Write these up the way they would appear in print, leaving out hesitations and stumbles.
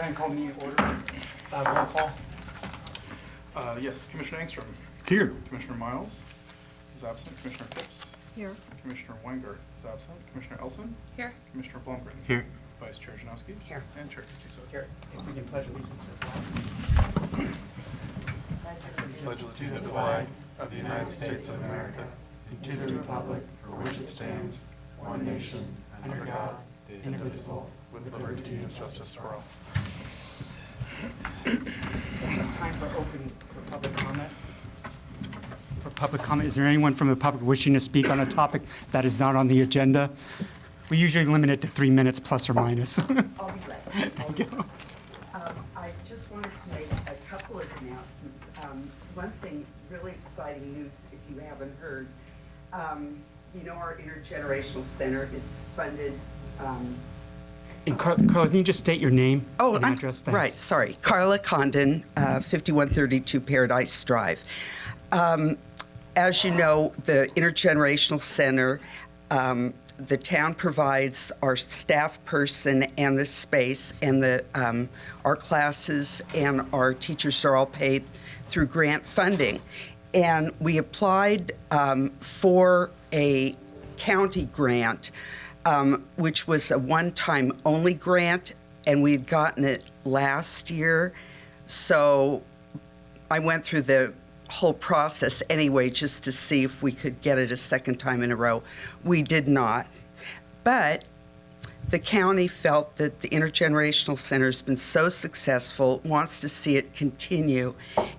ahead and call me in order. Roll call. Yes, Commissioner Engstrom. Here. Commissioner Miles is absent. Commissioner Phipps. Here. Commissioner Weingart is absent. Commissioner Elson. Here. Commissioner Blumgren. Here. Vice Chair Janowski. Here. And Chair Casissa. Here. If we can pledge allegiance to the flag. Pledge allegiance to the flag of the United States of America and to the republic for which it stands, one nation, under God, indivisible, with liberty and justice for all. This is time for public comment. For public comment, is there anyone from the public wishing to speak on a topic that is not on the agenda? We usually limit it to 3 minutes plus or minus. I'll be glad. Thank you. I just wanted to make a couple of announcements. One thing, really exciting news, if you haven't heard, our intergenerational center is funded. And Carla, can you just state your name and I'm address? Thanks. right. Sorry, Carla Condon, 5132 Paradise Drive. As you know, the intergenerational center. The town provides our staff person and the space, and our classes and our teachers are all paid through grant funding. And we applied for a county grant, which was a one-time only grant, and we'd gotten it last year. So I went through the whole process anyway just to see if we could get it a second time in a row. We did not. But the county felt that the intergenerational center has been so successful, wants to see it continue.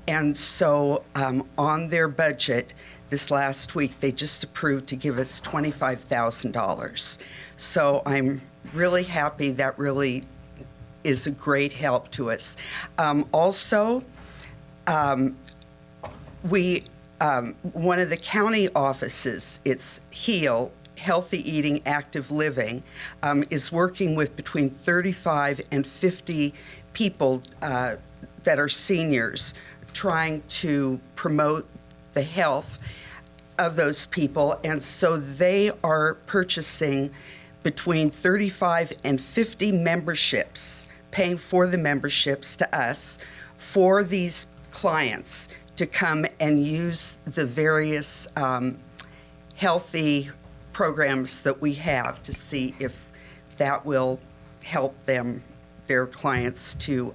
And so on their budget this last week, they just approved to give us $25,000. So I'm really happy. That really is a great help to us. Also, one of the county offices, it's HEAL, Healthy Eating, Active Living, is working with between 35 and 50 people that are seniors, trying to promote the health of those people. And so they are purchasing between 35 and 50 memberships, paying for the memberships to us for these clients to come and use the various healthy programs that we have to see if that will help their clients to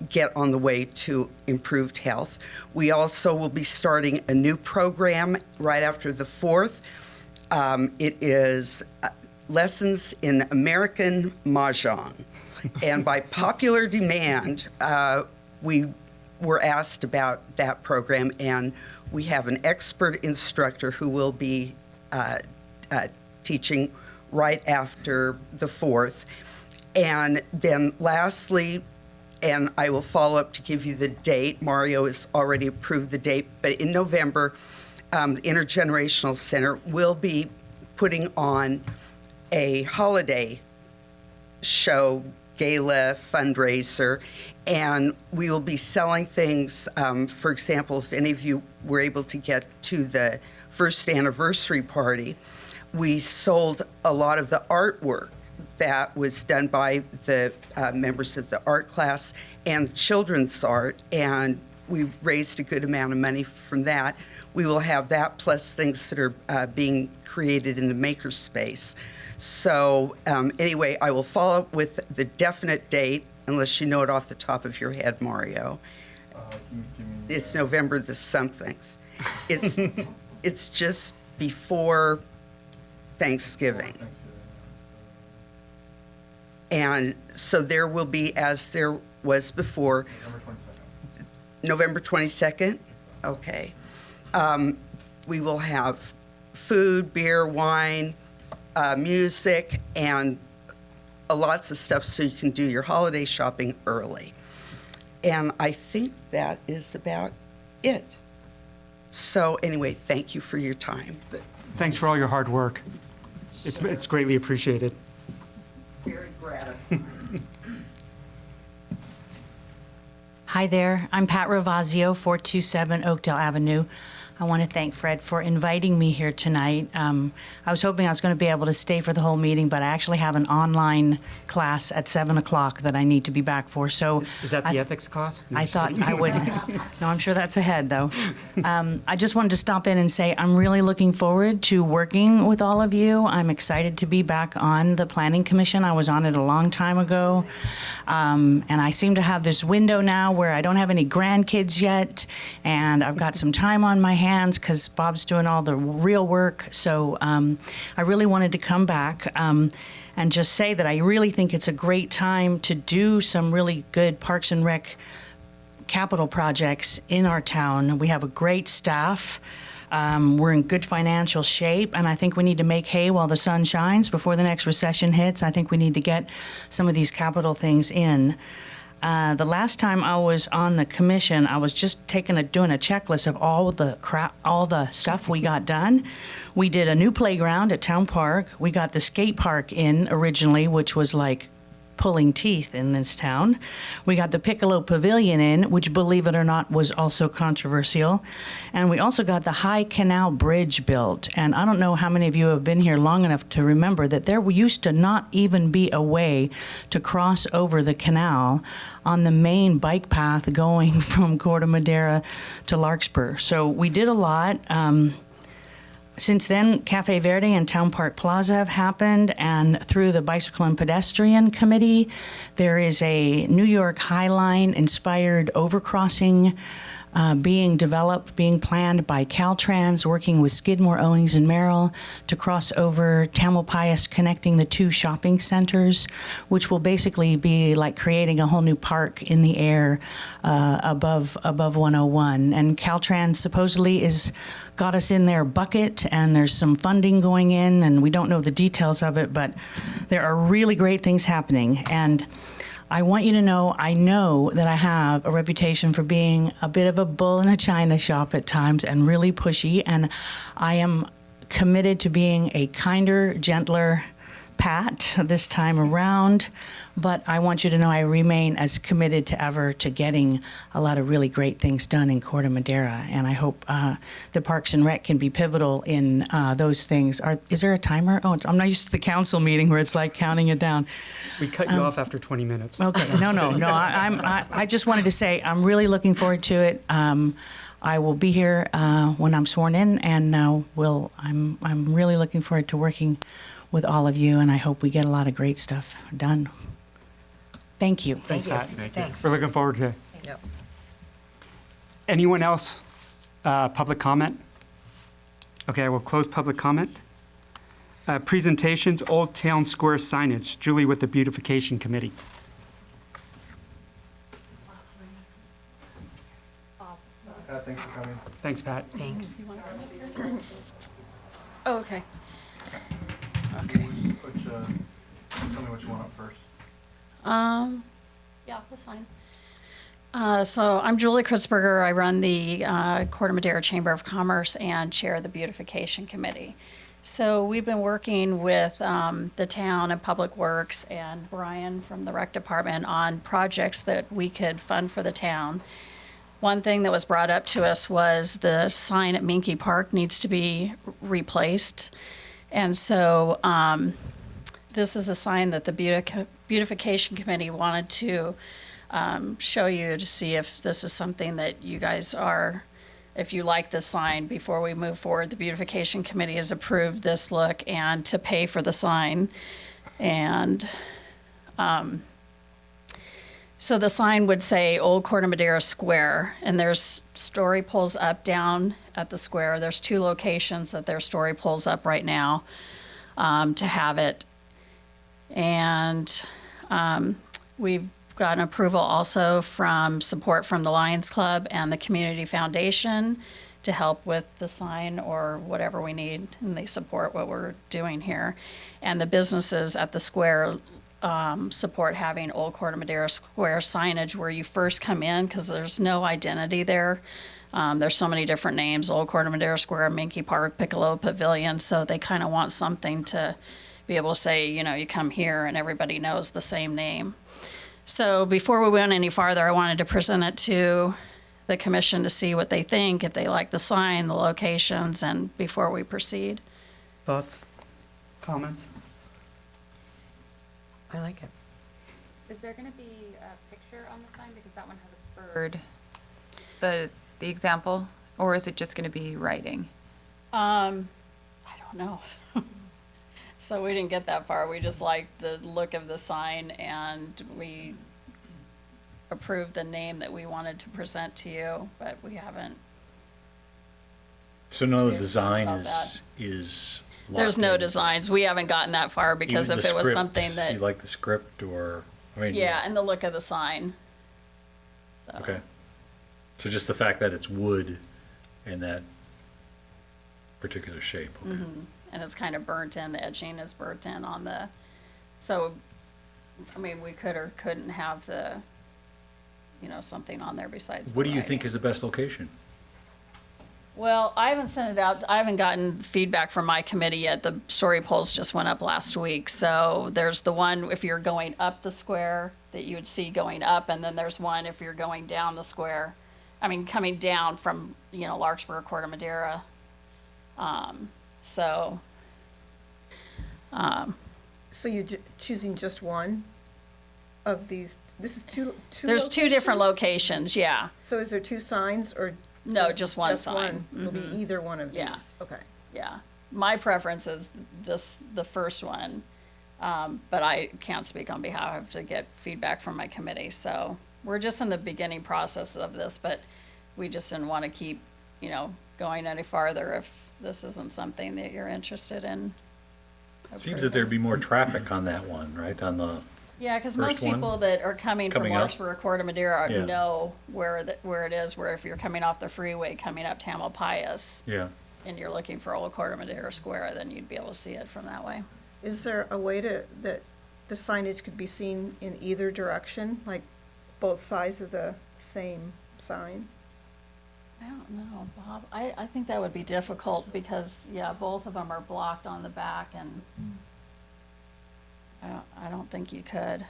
get on the way to improved health. We also will be starting a new program right after the 4th. It is lessons in American Mahjong. And by popular demand, we were asked about that program, and we have an expert instructor who will be teaching right after the 4th. And then lastly, and I will follow up to give you the date, Mario has already approved the date, but in November, the Intergenerational Center will be putting on a holiday show, gala, fundraiser, and we will be selling things. For example, if any of you were able to get to the first anniversary party, we sold a lot of the artwork that was done by the members of the art class and children's art, and we raised a good amount of money from that. We will have that plus things that are being created in the makerspace. So anyway, I will follow up with the definite date, unless you know it off the top of your head, Mario. It's November the something. It's just before Thanksgiving. And so there will be, as there was before, November 22nd? Okay. We will have food, beer, wine, music, and lots of stuff so you can do your holiday shopping early. And I think that is about it. So anyway, thank you for your time. Thanks for all your hard work. It's greatly appreciated. Very gratifying. Hi there, I'm Pat Rovazio, 427 Oakdale Avenue. I want to thank Fred for inviting me here tonight. I was hoping I was going to be able to stay for the whole meeting, but I actually have an online class at 7 o'clock that I need to be back for. So Is that the ethics class? No, I just thought kidding. I would. No, I'm sure that's ahead, though. I just wanted to stop in and say I'm really looking forward to working with all of you. I'm excited to be back on the Planning Commission. I was on it a long time ago. And I seem to have this window now where I don't have any grandkids yet, and I've got some time on my hands because Bob's doing all the real work. So I really wanted to come back and just say that I really think it's a great time to do some really good Parks and Rec capital projects in our town. We have a great staff. We're in good financial shape, and I think we need to make hay while the sun shines before the next recession hits. I think we need to get some of these capital things in. The last time I was on the commission, I was just doing a checklist of all the stuff we got done. We did a new playground at Town Park. We got the skate park in originally, which was like pulling teeth in this town. We got the Piccolo Pavilion in, which, believe it or not, was also controversial. And we also got the High Canal Bridge built. And I don't know how many of you have been here long enough to remember that there used to not even be a way to cross over the canal on the main bike path going from Corte Madera to Larkspur. So we did a lot. Since then, Cafe Verde and Town Park Plaza have happened, and through the Bicycle and Pedestrian Committee, there is a New York High Line-inspired overcrossing being developed, being planned by Caltrans, working with Skidmore, Owings, and Merrill to cross over Tamalpais, connecting the two shopping centers, which will basically be like creating a whole new park in the air above 101. And Caltrans supposedly got us in their bucket, and there's some funding going in, and we don't know the details of it, but there are really great things happening. And I want you to know, I know that I have a reputation for being a bit of a bull in a china shop at times and really pushy, and I am committed to being a kinder, gentler Pat this time around, but I want you to know I remain as committed to ever to getting a lot of really great things done in Corte Madera, and I hope the Parks and Rec can be pivotal in those things. Is there a timer? Oh, I'm not used to the council meeting where it's like counting it down. We cut you off after 20 minutes. Okay, no. I just wanted to say I'm really looking forward to it. I will be here when I'm sworn in, and I'm really looking forward to working with all of you, and I hope we get a lot of great stuff done. Thank you. Thanks, Pat. Thanks. We're looking forward to it. Yep. Anyone else? Public comment? Okay, I will close public comment. Presentations, Old Town Square signage. Julie with the Beautification Committee. Pat, thanks for coming. Thanks, Pat. Thanks. Oh, okay. Okay. Tell me what you want up first. Yeah, that's fine. So I'm Julie Kritzberger. I run the Corte Madera Chamber of Commerce and chair the Beautification Committee. So we've been working with the town and Public Works and Brian from the Rec Department on projects that we could fund for the town. One thing that was brought up to us was the sign at Minky Park needs to be replaced. And so this is a sign that the Beautification Committee wanted to show you to see if this is something that you guys are, if you like this sign before we move forward. The Beautification Committee has approved this look and to pay for the sign. And so the sign would say Old Corte Madera Square, and there's story poles up, down at the square. There's 2 locations that there's story poles up right now to have it. And we've gotten approval also from support from the Lions Club and the Community Foundation to help with the sign or whatever we need, and they support what we're doing here. And the businesses at the square support having Old Corte Madera Square signage where you first come in, because there's no identity there. There's so many different names, Old Corte Madera Square, Minky Park, Piccolo Pavilion, so they kind of want something to be able to say, you know, you come here and everybody knows the same name. So before we went any farther, I wanted to present it to the commission to see what they think, if they like the sign, the locations, and before we proceed. Thoughts? Comments? I like it. Is there going to be a picture on the sign? Because that one has a bird. The example, or is it just going to be writing? I don't know. So we didn't get that far. We just liked the look of the sign, and we approved the name that we wanted to present to you, but we haven't. So no If- design about is There's locked no in? designs. We haven't gotten that far because Even if the it was script, something that, You like the script or, I mean. yeah, and the look of the sign. So, Okay. So just the fact that it's wood and that particular shape, okay. Mm-hmm. And it's kind of burnt in, the edging is burnt in on the, so, I mean, we could or couldn't have the, something on there besides the What do you think writing. is the best location? Well, I haven't sent it out. I haven't gotten feedback from my committee yet. The story polls just went up last week. So there's the one if you're going up the square that you would see going up, and then there's one if you're going down the square. I mean, coming down from, Larkspur, Corte Madera. So So you're choosing just one of these? This is two. there's two different locations? locations, yeah. So is there two signs or? No, just one sign. Mm-hmm. It'll be either one of these? Yeah. Okay. Yeah. My preference is the first one. But I can't speak on behalf. I have to get feedback from my committee. So we're just in the beginning process of this, but we just didn't want to keep, going any farther if this isn't something that you're interested in. Seems that there'd be more traffic on that one, right, on the, Yeah, because First most people one? that are coming from Coming up? Larkspur or Corte Madera Yeah. know where it is, where if you're coming off the freeway, coming up Tamalpais, yeah. and you're looking for Old Corte Madera Square, then you'd be able to see it from that way. Is there a way that the signage could be seen in either direction, like both sides of the same sign? I don't know, Bob. I think that would be difficult because, yeah, both of them are blocked on the back and I don't think you could.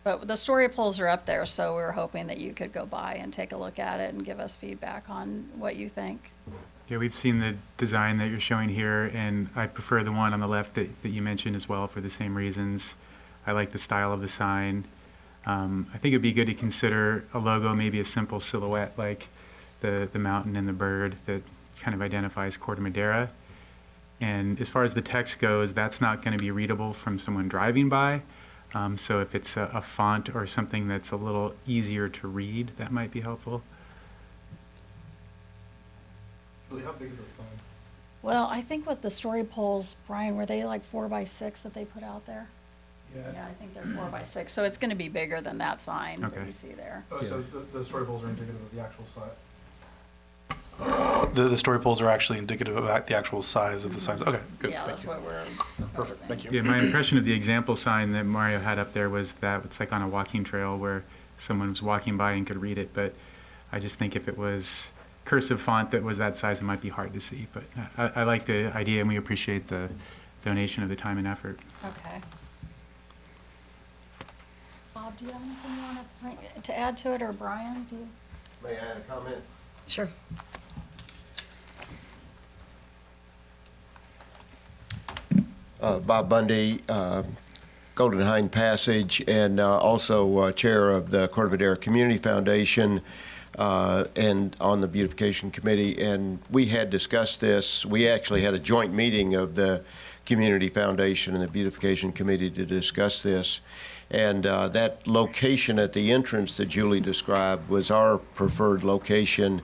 But the story poles are up there, so we're hoping that you could go by and take a look at it and give us feedback on what you think. Yeah, we've seen the design that you're showing here, and I prefer the one on the left that you mentioned as well for the same reasons. I like the style of the sign. I think it'd be good to consider a logo, maybe a simple silhouette like the mountain and the bird that kind of identifies Corte Madera. And as far as the text goes, that's not going to be readable from someone driving by. So if it's a font or something that's a little easier to read, that might be helpful. Julie, how big is this sign? Well, I think with the story poles, Brian, were they like 4x6 that they put out there? Yeah, I think they're 4x6, so it's going to be bigger than that sign that Okay. you see there. Oh, so the story poles are indicative of the actual size? The story poles are actually indicative of the actual size of the signs. Okay, good, Yeah, thank that's you. what we're Perfect, thank you. Yeah, my impression of the example sign that Mario had up there was that it's like on a walking trail where someone was walking by and could read it, but I just think if it was cursive font that was that size, it might be hard to see. But I like the idea, and we appreciate the donation of the time and effort. Okay. Bob, do you have anything you want to add to it, or Brian, do you? May I add a comment? Sure. Bob Bundy, Golden Hind Passage, and also Chair of the Corte Madera Community Foundation, and on the Beautification Committee. And we had discussed this. We actually had a joint meeting of the Community Foundation and the Beautification Committee to discuss this. And that location at the entrance that Julie described was our preferred location.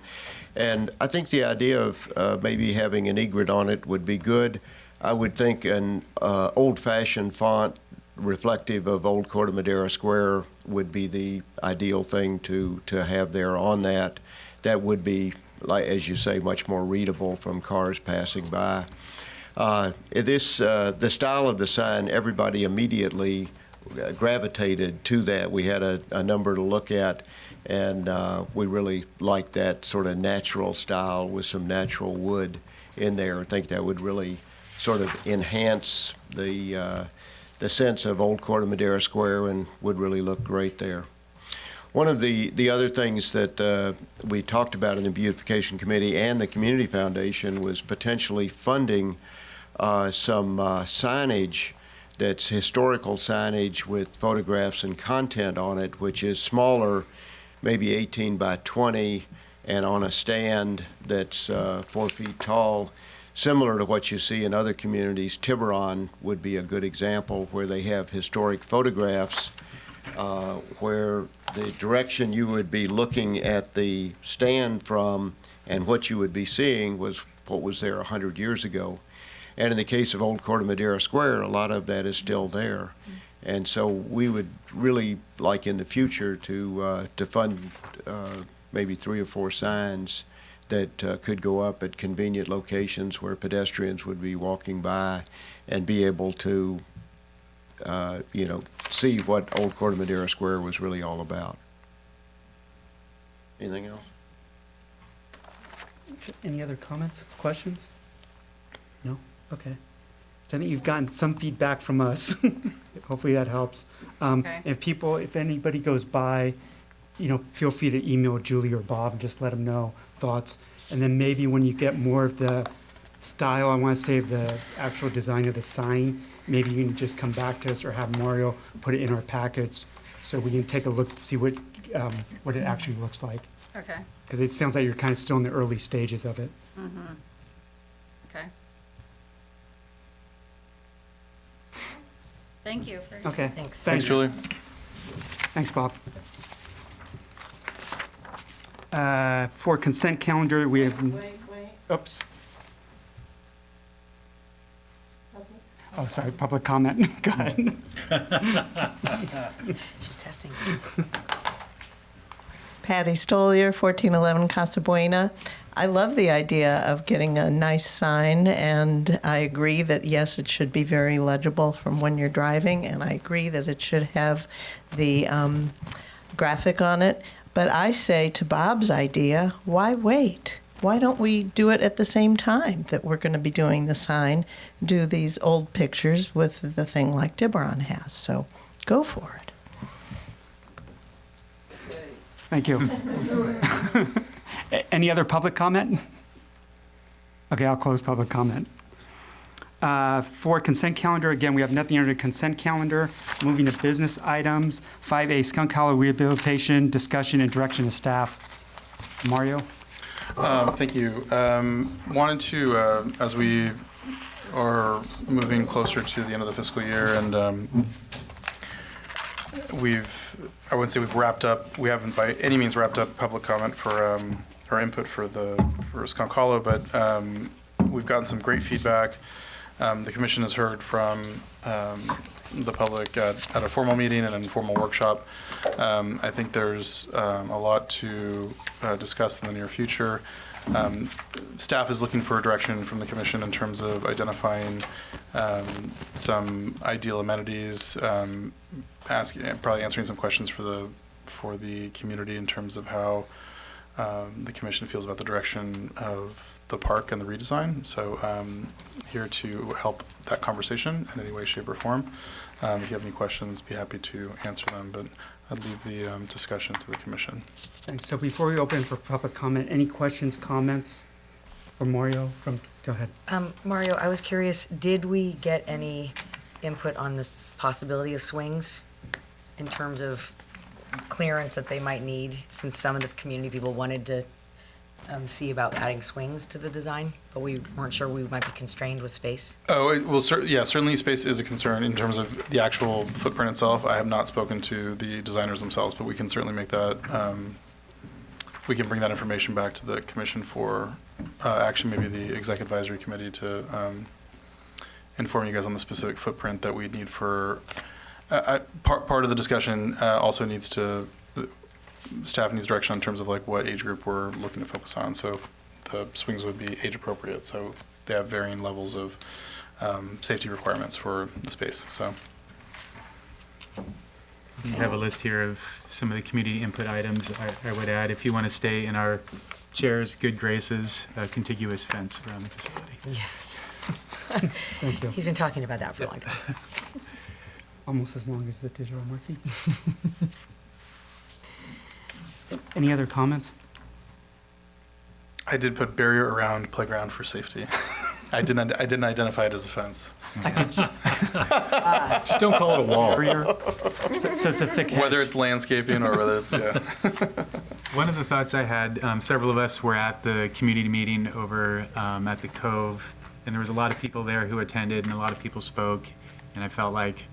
And I think the idea of maybe having an egret on it would be good. I would think an old-fashioned font reflective of Old Corte Madera Square would be the ideal thing to have there on that. That would be, like as you say, much more readable from cars passing by. The style of the sign, everybody immediately gravitated to that. We had a number to look at, and we really liked that sort of natural style with some natural wood in there. I think that would really sort of enhance the sense of Old Corte Madera Square and would really look great there. One of the other things that we talked about in the Beautification Committee and the Community Foundation was potentially funding some signage that's historical signage with photographs and content on it, which is smaller, maybe 18 by 20, and on a stand that's 4 feet tall, similar to what you see in other communities. Tiburon would be a good example where they have historic photographs where the direction you would be looking at the stand from and what you would be seeing was what was there 100 years ago. And in the case of Old Corte Madera Square, a lot of that is still there. And so we would really like in the future to fund maybe 3 or 4 signs that could go up at convenient locations where pedestrians would be walking by and be able to see what Old Corte Madera Square was really all about. Anything else? Any other comments, questions? No? Okay. So I think you've gotten some feedback from us. Hopefully that helps. Okay. If anybody goes by, feel free to email Julie or Bob and just let them know thoughts. And then maybe when you get more of the style, I want to say, of the actual design of the sign, maybe you can just come back to us or have Mario put it in our packets so we can take a look to see what it actually looks like. Okay. Because it sounds like you're kind of still in the early stages of it. Okay. Thank you. Okay. Thanks, Julie. Thanks, Bob. For consent calendar, we have. Oops. Oh, sorry, public comment. Go ahead. She's testing. Patty Stolier, 1411 Casa Buena. I love the idea of getting a nice sign, and I agree that, yes, it should be very legible from when you're driving, and I agree that it should have the graphic on it. But I say to Bob's idea, why wait? Why don't we do it at the same time that we're going to be doing the sign, do these old pictures with the thing like Tiburon has? So go for it. Thank you. Any other public comment? Okay, I'll close public comment. For consent calendar, again, we have nothing under consent calendar. Moving to business items. 5A, Skunk Hollow rehabilitation, discussion and direction of staff. Mario? Thank you. Wanted to, as we are moving closer to the end of the fiscal year, and I wouldn't say we've wrapped up, we haven't by any means wrapped up public comment for our input for Skunk Hollow, but we've gotten some great feedback. The commission has heard from the public at a formal meeting and an informal workshop. I think there's a lot to discuss in the near future. Staff is looking for direction from the commission in terms of identifying some ideal amenities, probably answering some questions for the community in terms of how the commission feels about the direction of the park and the redesign. So here to help that conversation in any way, shape, or form. If you have any questions, be happy to answer them, but I'd leave the discussion to the commission. Thanks. So before we open for public comment, any questions, comments for Mario? Go ahead. Mario, I was curious, did we get any input on this possibility of swings in terms of clearance that they might need, since some of the community people wanted to see about adding swings to the design, but we weren't sure we might be constrained with space? Certainly space is a concern in terms of the actual footprint itself. I have not spoken to the designers themselves, but we can certainly make that, we can bring that information back to the commission for action, maybe the exec advisory committee to inform you guys on the specific footprint that we need for, part of the discussion also needs to, staff needs direction in terms of like what age group we're looking to focus on. So the swings would be age appropriate. So they have varying levels of safety requirements for the space. So We have a list here of some of the community input items. I would add, if you want to stay in our chair's good graces, a contiguous fence around the facility. Yes. Thank you. He's been talking about that for a long time. Almost as long as the digital marquee. Any other comments? I did put barrier around playground for safety. I didn't identify it as a fence. Just don't call it a wall. Barrier? So it's a thick hedge. Whether it's landscaping or whether it's, yeah. One of the thoughts I had, several of us were at the community meeting over at the Cove, and there was a lot of people there who attended, and a lot of people spoke, and I felt like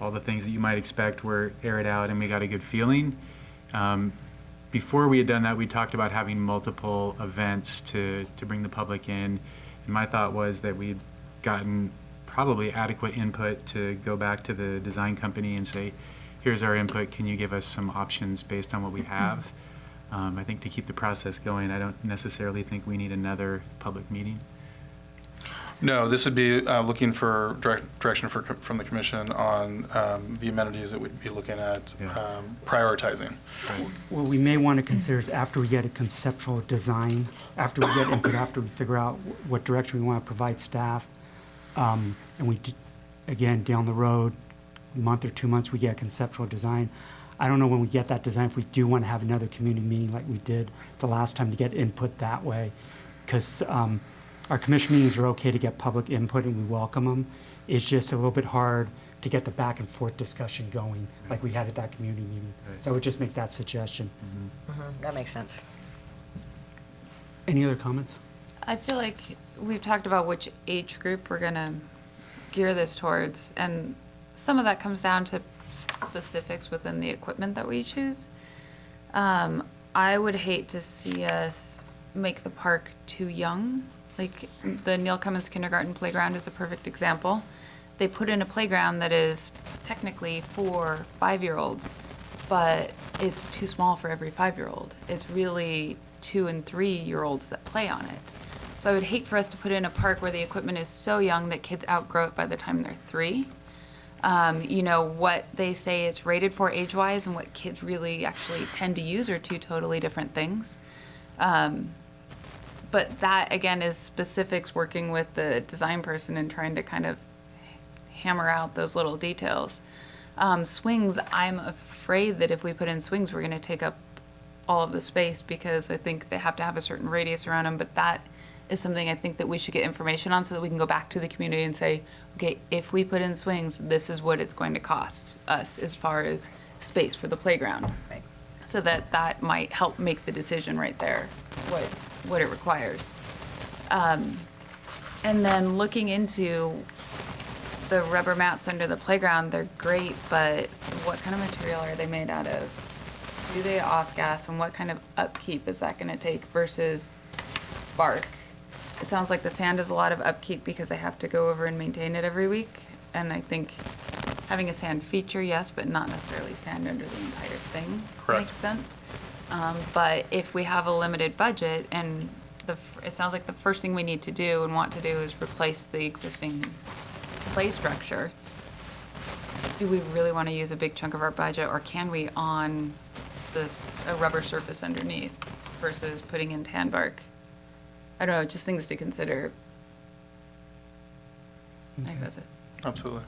all the things that you might expect were aired out, and we got a good feeling. Before we had done that, we talked about having multiple events to bring the public in, and my thought was that we'd gotten probably adequate input to go back to the design company and say, here's our input, can you give us some options based on what we have? I think to keep the process going, I don't necessarily think we need another public meeting. No, this would be looking for direction from the commission on the amenities that we'd be looking at prioritizing. What we may want to consider is after we get a conceptual design, after we get input, after we figure out what direction we want to provide staff, and again, down the road, a month or 2 months, we get conceptual design. I don't know when we get that design, if we do want to have another community meeting like we did the last time to get input that way, because our commission meetings are okay to get public input and we welcome them. It's just a little bit hard to get the back and forth discussion going like we had at that community meeting. So I would just make that suggestion. That makes sense. Any other comments? I feel like we've talked about which age group we're going to gear this towards, and some of that comes down to specifics within the equipment that we choose. I would hate to see us make the park too young. Like the Neil Cummins Kindergarten Playground is a perfect example. They put in a playground that is technically for 5-year-olds, but it's too small for every 5-year-old. It's really 2- and 3-year-olds that play on it. So I would hate for us to put in a park where the equipment is so young that kids outgrow it by the time they're 3. You know, what they say it's rated for age-wise and what kids really actually tend to use are two totally different things. But that, again, is specifics working with the design person and trying to kind of hammer out those little details. Swings, I'm afraid that if we put in swings, we're going to take up all of the space because I think they have to have a certain radius around them, but that is something I think that we should get information on so that we can go back to the community and say, okay, if we put in swings, this is what it's going to cost us as far as space for the playground. Right. So that might help make the decision right there, what it requires. And then looking into the rubber mats under the playground, they're great, but what kind of material are they made out of? Do they off-gas, and what kind of upkeep is that gonna take versus bark? It sounds like the sand is a lot of upkeep because I have to go over and maintain it every week. And I think having a sand feature, yes, but not necessarily sand under the entire thing. Correct. Makes sense. But if we have a limited budget, and it sounds like the first thing we need to do and want to do is replace the existing play structure. Do we really want to use a big chunk of our budget, or can we on a rubber surface underneath versus putting in tan bark? I don't know, just things to consider. I think that's it. Absolutely.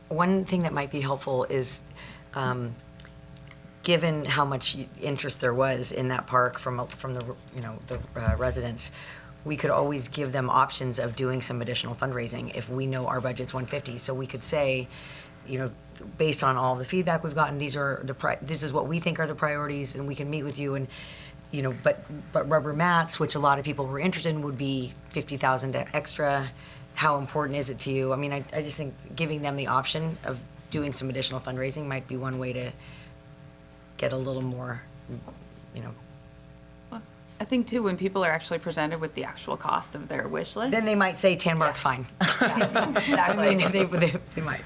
One thing that might be helpful is, given how much interest there was in that park from the residents, we could always give them options of doing some additional fundraising if we know our budget's 150. So we could say, based on all the feedback we've gotten, this is what we think are the priorities, and we can meet with you and. But rubber mats, which a lot of people were interested in, would be 50,000 extra. How important is it to you? I mean, I just think giving them the option of doing some additional fundraising might be one way to get a little more, Well, I think too, when people are actually presented with the actual cost of their wish list. Then they might say 10 bucks, fine. Exactly. I mean, they might.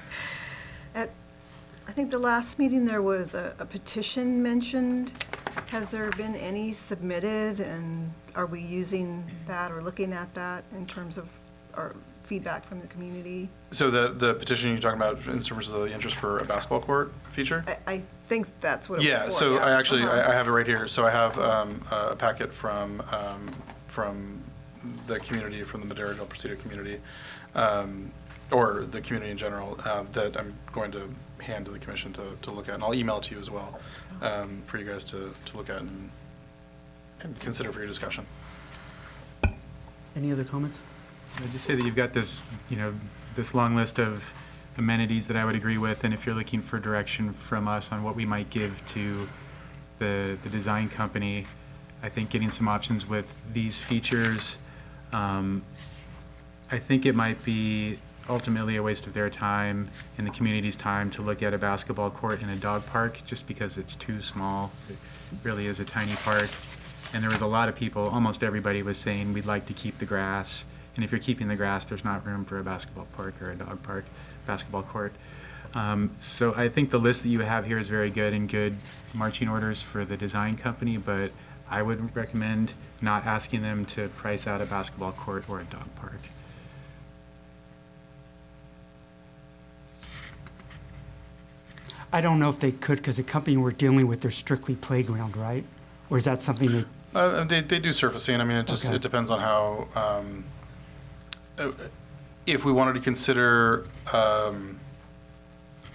I think the last meeting there was a petition mentioned. Has there been any submitted, and are we using that or looking at that in terms of our feedback from the community? So the petition you're talking about in terms of the interest for a basketball court feature? I think that's what it was Yeah, for. so I actually, Uh-huh. I have it right here. So I have a packet from the community, from the Madera del Presidio community, or the community in general, that I'm going to hand to the commission to look at, and I'll email it to you as well, for you guys to look at and consider for your discussion. Any other comments? I'd just say that you've got this, this long list of amenities that I would agree with, and if you're looking for direction from us on what we might give to the design company, I think getting some options with these features, I think it might be ultimately a waste of their time and the community's time to look at a basketball court and a dog park, just because it's too small. It really is a tiny park. And there was a lot of people, almost everybody was saying, we'd like to keep the grass. And if you're keeping the grass, there's not room for a basketball park or a dog park, basketball court. So I think the list that you have here is very good and good marching orders for the design company, but I would recommend not asking them to price out a basketball court or a dog park. I don't know if they could, because the company we're dealing with, they're strictly playground, right? Or is that something that, They do surfacing. I mean, it just Okay. it depends on how. If we wanted to consider a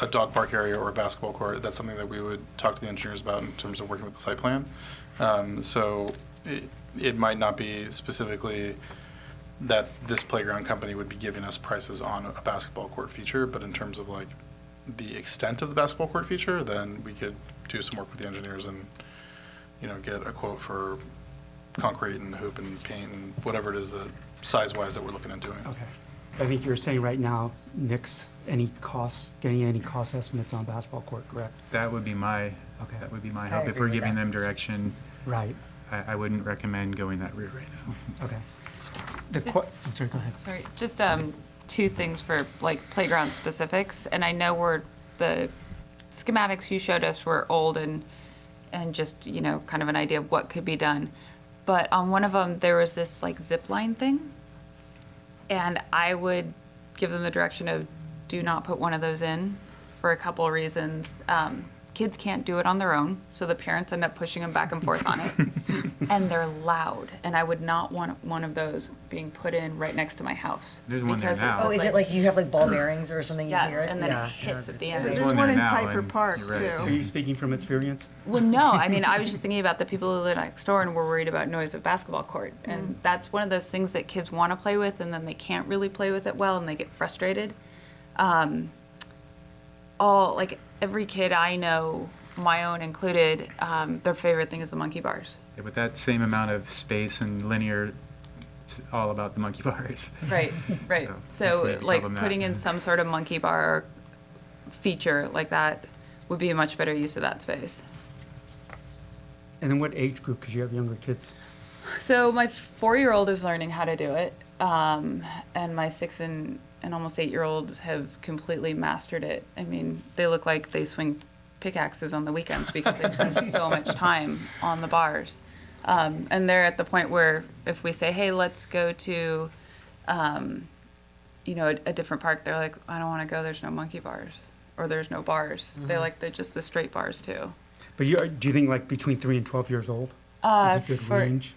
dog park area or a basketball court, that's something that we would talk to the engineers about in terms of working with the site plan. So it might not be specifically that this playground company would be giving us prices on a basketball court feature, but in terms of like the extent of the basketball court feature, then we could do some work with the engineers and, get a quote for concrete and hoop and paint and whatever it is that size-wise that we're looking at doing. okay. I think you're saying right now, Nick's, getting any cost estimates on basketball court, correct? That would be my Okay. hope. If agree we're with giving that. them direction, Right, I wouldn't recommend going that route right now. okay. I'm sorry, go ahead. Sorry, just two things for like playground specifics, and I know the schematics you showed us were old and just, kind of an idea of what could be done. But on one of them, there was this like zip line thing, and I would give them the direction of do not put one of those in for a couple of reasons. Kids can't do it on their own, so the parents end up pushing them back and forth on it. And they're loud, and I would not want one of those being put in right next to my house. There's one there because it's now. just Oh, is it like you have like ball bearings or something? You Yes, hear it? and then Yeah. it hits at the There's end. There's one one there in now, Piper and Park, you're right. too. Are you speaking from experience? Well, no, I mean, I was just thinking about the people who live next door and were worried about noise of basketball court. And that's one of those things that kids want to play with, and then they can't really play with it well, and they get frustrated. Every kid I know, my own included, their favorite thing is the monkey bars. Yeah, with that same amount of space and linear, it's all about the monkey bars. Right, right. So, So, tell like, them that. putting in some sort of monkey bar feature like that would be a much better use of that space. And then what age group, because you have younger kids? So my 4-year-old is learning how to do it, and my 6 and almost 8-year-old have completely mastered it. I mean, they look like they swing pickaxes on the weekends because they spend so much time on the bars. And they're at the point where if we say, hey, let's go to, a different park, they're like, I don't want to go, there's no monkey bars, or there's no bars. They're like, they're just the straight bars too. But do you think like between 3 and 12 years old? Is a good range?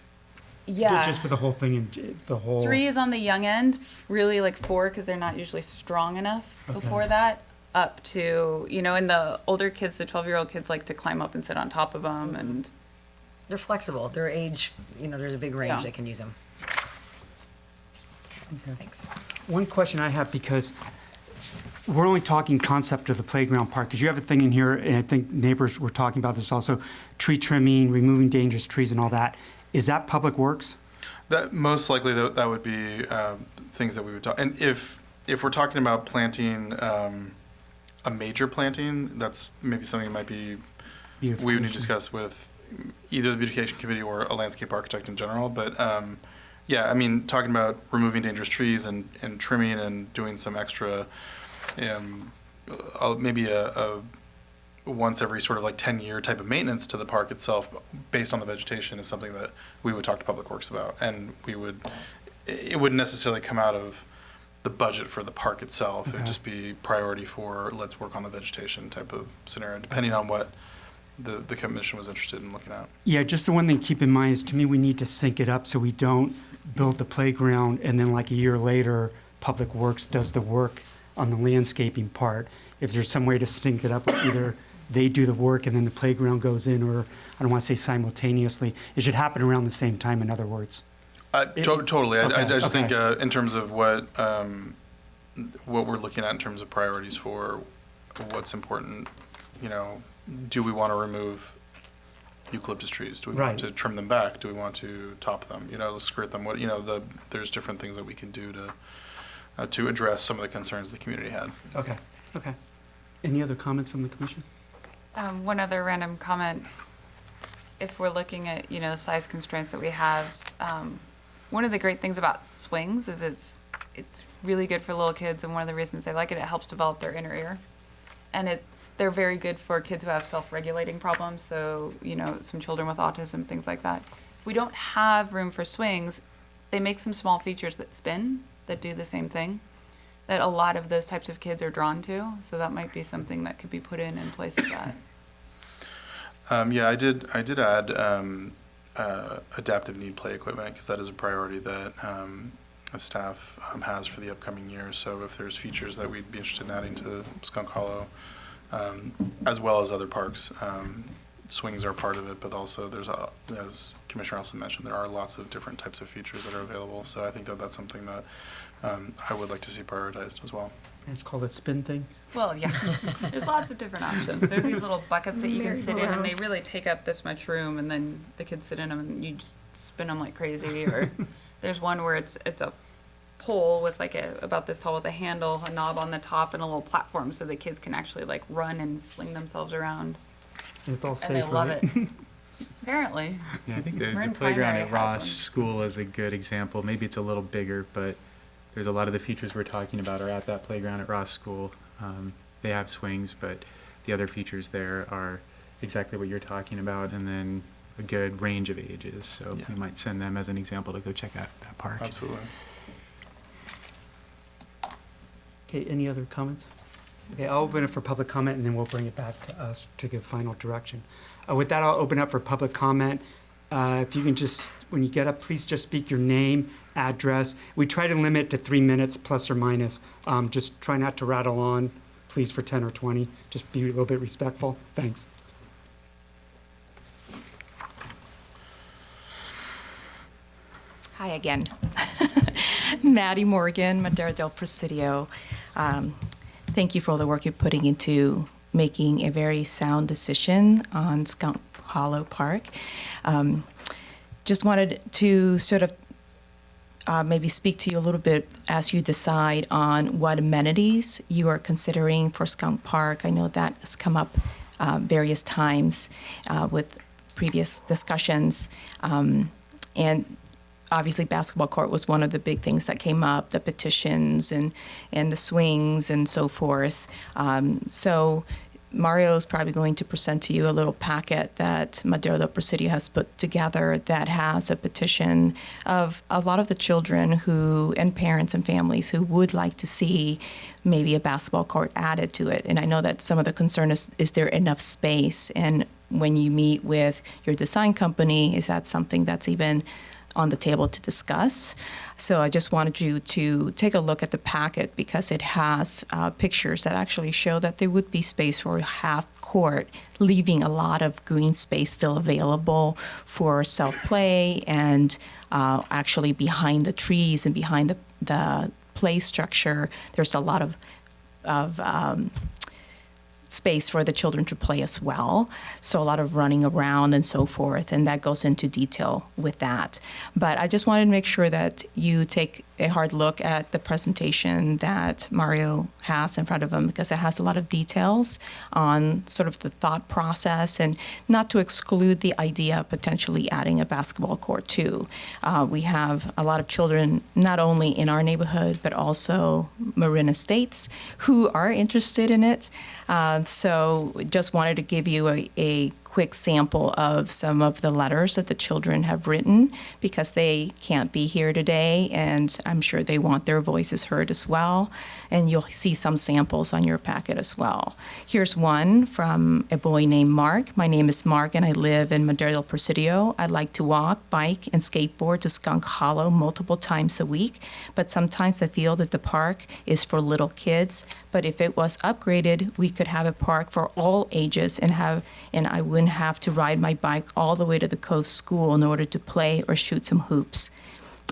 Yeah. Just for the whole thing and the whole. 3 is on the young end, really like 4 because they're not usually strong enough before that, up to, and the older kids, the 12-year-old kids like to climb up and sit on top of them. And They're flexible. Their age, there's a big range Yeah. they can use them. Okay. Thanks. One question I have, because we're only talking concept of the playground park, because you have a thing in here, and I think neighbors were talking about this also, tree trimming, removing dangerous trees and all that. Is that Public Works? That most likely that would be things that we would talk. And if we're talking about planting a major planting, that's maybe something that might be we would need to Beautification. discuss with either the beautification committee or a landscape architect in general. But yeah, I mean, talking about removing dangerous trees and trimming and doing some extra, maybe a once every sort of like 10-year type of maintenance to the park itself based on the vegetation is something that we would talk to Public Works about. And it wouldn't necessarily come out of the budget for the park itself. It would just be priority for let's work on the vegetation type of scenario, depending on what the commission was interested in looking at. Yeah, just the one thing to keep in mind is, to me, we need to sync it up so we don't build the playground, and then like a year later, Public Works does the work on the landscaping part. If there's some way to sync it up, either they do the work and then the playground goes in, or I don't want to say simultaneously. It should happen around the same time, in other words. Totally. I Okay, just think okay. in terms of what we're looking at in terms of priorities for what's important, do we want to remove eucalyptus trees? Do we Right. want to trim them back? Do we want to top them? Skirt them? There's different things that we can do to address some of the concerns the community had. Okay, okay. Any other comments from the commission? One other random comment. If we're looking at, size constraints that we have, one of the great things about swings is it's really good for little kids, and one of the reasons they like it, it helps develop their inner ear. And they're very good for kids who have self-regulating problems, so, some children with autism, things like that. If we don't have room for swings, they make some small features that spin, that do the same thing, that a lot of those types of kids are drawn to, so that might be something that could be put in place of that. Yeah, I did add adaptive need play equipment, because that is a priority that staff has for the upcoming years. So if there's features that we'd be interested in adding to Skunk Hollow, as well as other parks, swings are part of it, but also there's, as Commissioner Elson mentioned, there are lots of different types of features that are available. So I think that that's something that I would like to see prioritized as well. It's called a spin thing? Well, yeah, there's lots of different options. There's these little buckets that you can sit in, and they really take up this much room, and then the kids sit in them, and you just spin them like crazy. Or there's one where it's a pole with about this tall with a handle, a knob on the top, and a little platform, so the kids can actually run and fling themselves around. And it's all safe, And they love right? it. Apparently. Yeah, I think the We're in playground primary at has Ross one. School is a good example. Maybe it's a little bigger, but there's a lot of the features we're talking about are at that playground at Ross School. They have swings, but the other features there are exactly what you're talking about, and then a good range of ages. So Yeah. we might send them as an example to go check out that park. Absolutely. Okay, any other comments? Okay, I'll open it for public comment, and then we'll bring it back to us to give final direction. With that, I'll open up for public comment. If you can just, when you get up, please just speak your name, address. We try to limit to 3 minutes plus or minus. Just try not to rattle on, please, for 10 or 20. Just be a little bit respectful. Thanks. Hi again. Maddie Morgan, Madera del Presidio. Thank you for all the work you're putting into making a very sound decision on Skunk Hollow Park. Just wanted to sort of maybe speak to you a little bit as you decide on what amenities you are considering for Skunk Park. I know that has come up various times with previous discussions. And obviously basketball court was one of the big things that came up, the petitions and the swings and so forth. So Mario is probably going to present to you a little packet that Madera del Presidio has put together that has a petition of a lot of the children and parents and families who would like to see maybe a basketball court added to it. And I know that some of the concern is there enough space? And when you meet with your design company, is that something that's even on the table to discuss? So I just wanted you to take a look at the packet because it has pictures that actually show that there would be space for half court, leaving a lot of green space still available for self-play and actually behind the trees and behind the play structure, there's a lot of space for the children to play as well. So a lot of running around and so forth, and that goes into detail with that. But I just wanted to make sure that you take a hard look at the presentation that Mario has in front of him because it has a lot of details on sort of the thought process and not to exclude the idea of potentially adding a basketball court too. We have a lot of children not only in our neighborhood but also Marin Estates who are interested in it. So just wanted to give you a quick sample of some of the letters that the children have written because they can't be here today, and I'm sure they want their voices heard as well. And you'll see some samples on your packet as well. Here's one from a boy named Mark. My name is Mark, and I live in Madera del Presidio. I like to walk, bike, and skateboard to Skunk Hollow multiple times a week, but sometimes I feel that the park is for little kids. But if it was upgraded, we could have a park for all ages and I wouldn't have to ride my bike all the way to the coast school in order to play or shoot some hoops.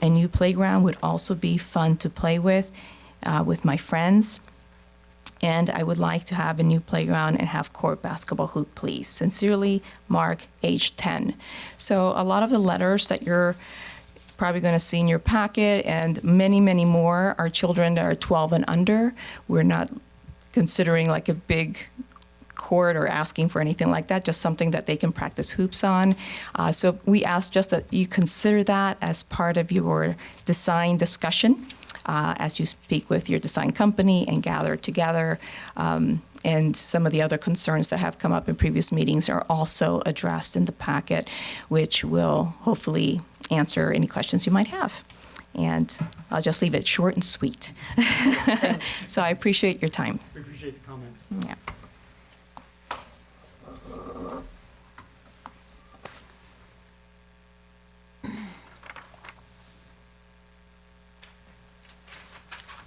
A new playground would also be fun to play with my friends. And I would like to have a new playground and have court basketball hoop, please. Sincerely, Mark, age 10. So a lot of the letters that you're probably going to see in your packet and many, many more are children that are 12 and under. We're not considering like a big court or asking for anything like that, just something that they can practice hoops on. So we ask just that you consider that as part of your design discussion as you speak with your design company and gather together. And some of the other concerns that have come up in previous meetings are also addressed in the packet, which will hopefully answer any questions you might have. And I'll just leave it short and sweet. So I appreciate your time. We appreciate the comments. Yeah.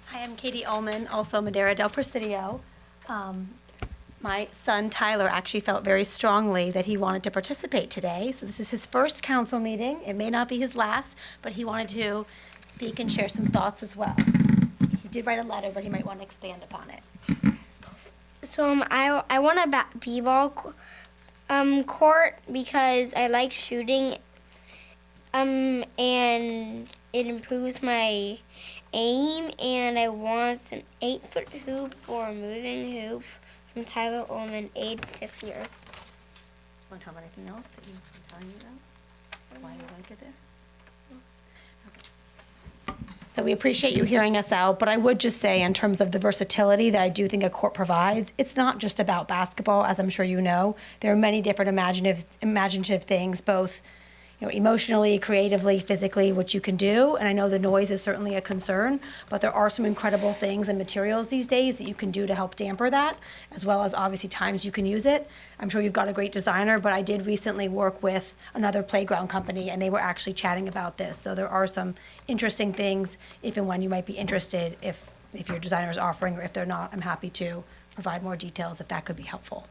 Hi, I'm Katie Ullman, also Madera del Presidio. My son Tyler actually felt very strongly that he wanted to participate today. So this is his first council meeting. It may not be his last, but he wanted to speak and share some thoughts as well. He did write a letter, but he might want to expand upon it. So I want a b-ball court because I like shooting, and it improves my aim, and I want an 8-foot hoop or a moving hoop from Tyler Ullman, age 6 years. Want to tell him anything else that you've been telling me about? Why you like it there? So we appreciate you hearing us out, but I would just say in terms of the versatility that I do think a court provides, it's not just about basketball, as I'm sure you know. There are many different imaginative things, both emotionally, creatively, physically, what you can do. And I know the noise is certainly a concern, but there are some incredible things and materials these days that you can do to help damper that, as well as obviously times you can use it. I'm sure you've got a great designer, but I did recently work with another playground company and they were actually chatting about this. So there are some interesting things if and when you might be interested, if your designer is offering, or if they're not, I'm happy to provide more details if that could be helpful.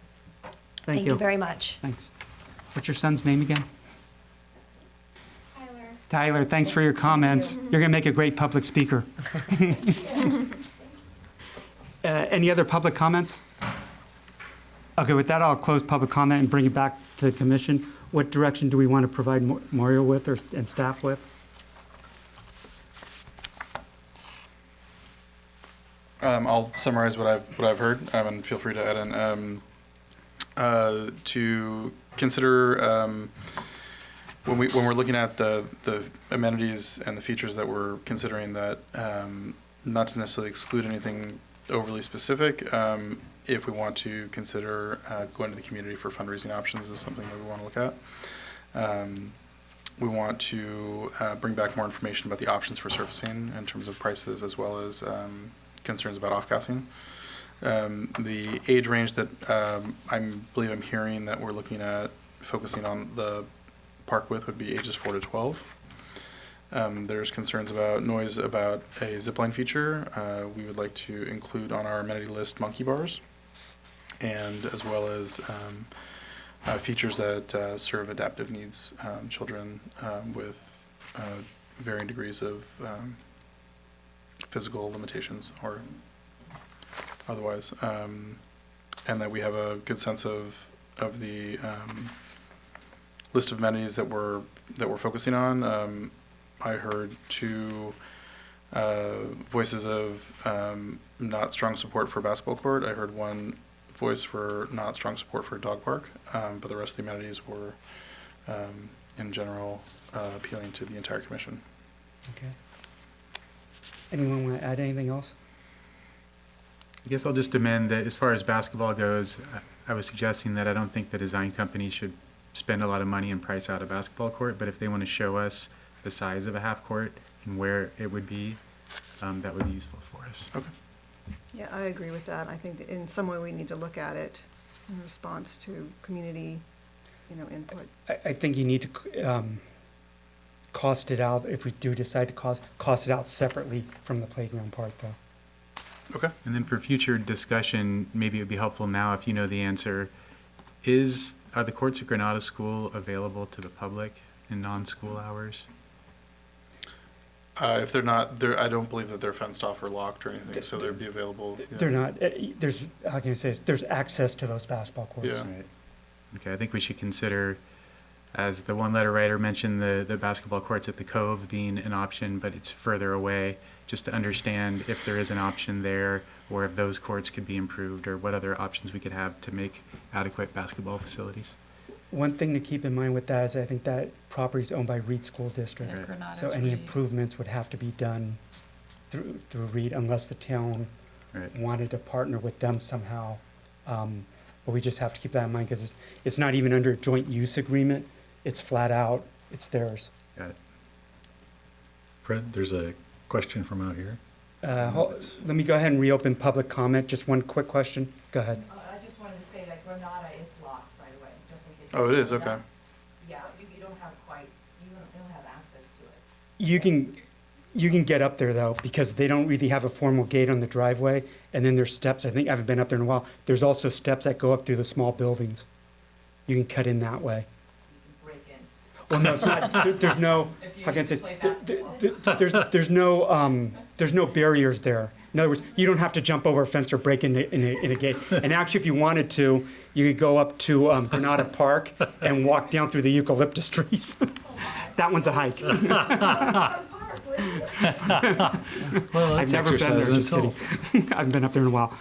Thank you very much. Thanks. What's your son's name again? Tyler, thanks for your comments. You're going to make a great public speaker. Any other public comments? Okay, with that, I'll close public comment and bring it back to the commission. What direction do we want to provide Mario with and staff with? I'll summarize what I've heard, and feel free to add in. To consider. When we're looking at the amenities and the features that we're considering, that not to necessarily exclude anything overly specific, if we want to consider going to the community for fundraising options is something that we want to look at. We want to bring back more information about the options for surfacing in terms of prices, as well as concerns about off-gassing. The age range that I believe I'm hearing that we're looking at focusing on the park with would be ages 4 to 12. There's concerns about noise about a zipline feature. We would like to include on our amenity list monkey bars, and as well as features that serve adaptive needs children with varying degrees of physical limitations or otherwise, and that we have a good sense of the list of amenities that we're focusing on. I heard two voices of not strong support for basketball court. I heard one voice for not strong support for a dog park, but the rest of the amenities were, in general, appealing to the entire commission. Okay. Anyone want to add anything else? I guess I'll just amend that as far as basketball goes, I was suggesting that I don't think the design company should spend a lot of money and price out a basketball court, but if they want to show us the size of a half court and where it would be, that would be useful for us. Okay. Yeah, I agree with that. I think that in some way we need to look at it in response to community, input. I think you need to cost it out, if we do decide to cost it out separately from the playground part, though. Okay. And then for future discussion, maybe it would be helpful now if you know the answer. Are the courts at Granada School available to the public in non-school hours? If they're not, I don't believe that they're fenced off or locked or anything, so they'd be available. Yeah. They're not, there's, how can I say this? There's access to those basketball courts. Yeah. Right. Okay, I think we should consider, as the one letter writer mentioned, the basketball courts at the Cove being an option, but it's further away, just to understand if there is an option there, or if those courts could be improved, or what other options we could have to make adequate basketball facilities. One thing to keep in mind with that is I think that property is owned by Reed School District. Yeah, Granada's So any Reed. improvements would have to be done through Reed unless the town Right. wanted to partner with them somehow. But we just have to keep that in mind because it's not even under a joint use agreement. It's flat out, it's theirs. Got it. Fred, there's a question from out here. Let me go ahead and reopen public comment. Just one quick question. Go ahead. I just wanted to say that Granada is locked, by the way, just in case. Oh, it is, okay. Yeah, you don't have you don't have access to it. You can get up there though, because they don't really have a formal gate on the driveway, and then there's steps. I think I haven't been up there in a while. There's also steps that go up through the small buildings. You can cut in that way. You can break in. Well, no, it's not. There's no. If you How can I need say? to play this? basketball. There's no barriers there. In other words, you don't have to jump over a fence or break in a gate. And actually, if you wanted to, you could go up to Granada Park and walk down through the eucalyptus trees. That one's a hike. Well, I've never been there, just kidding. I haven't been up there in a while.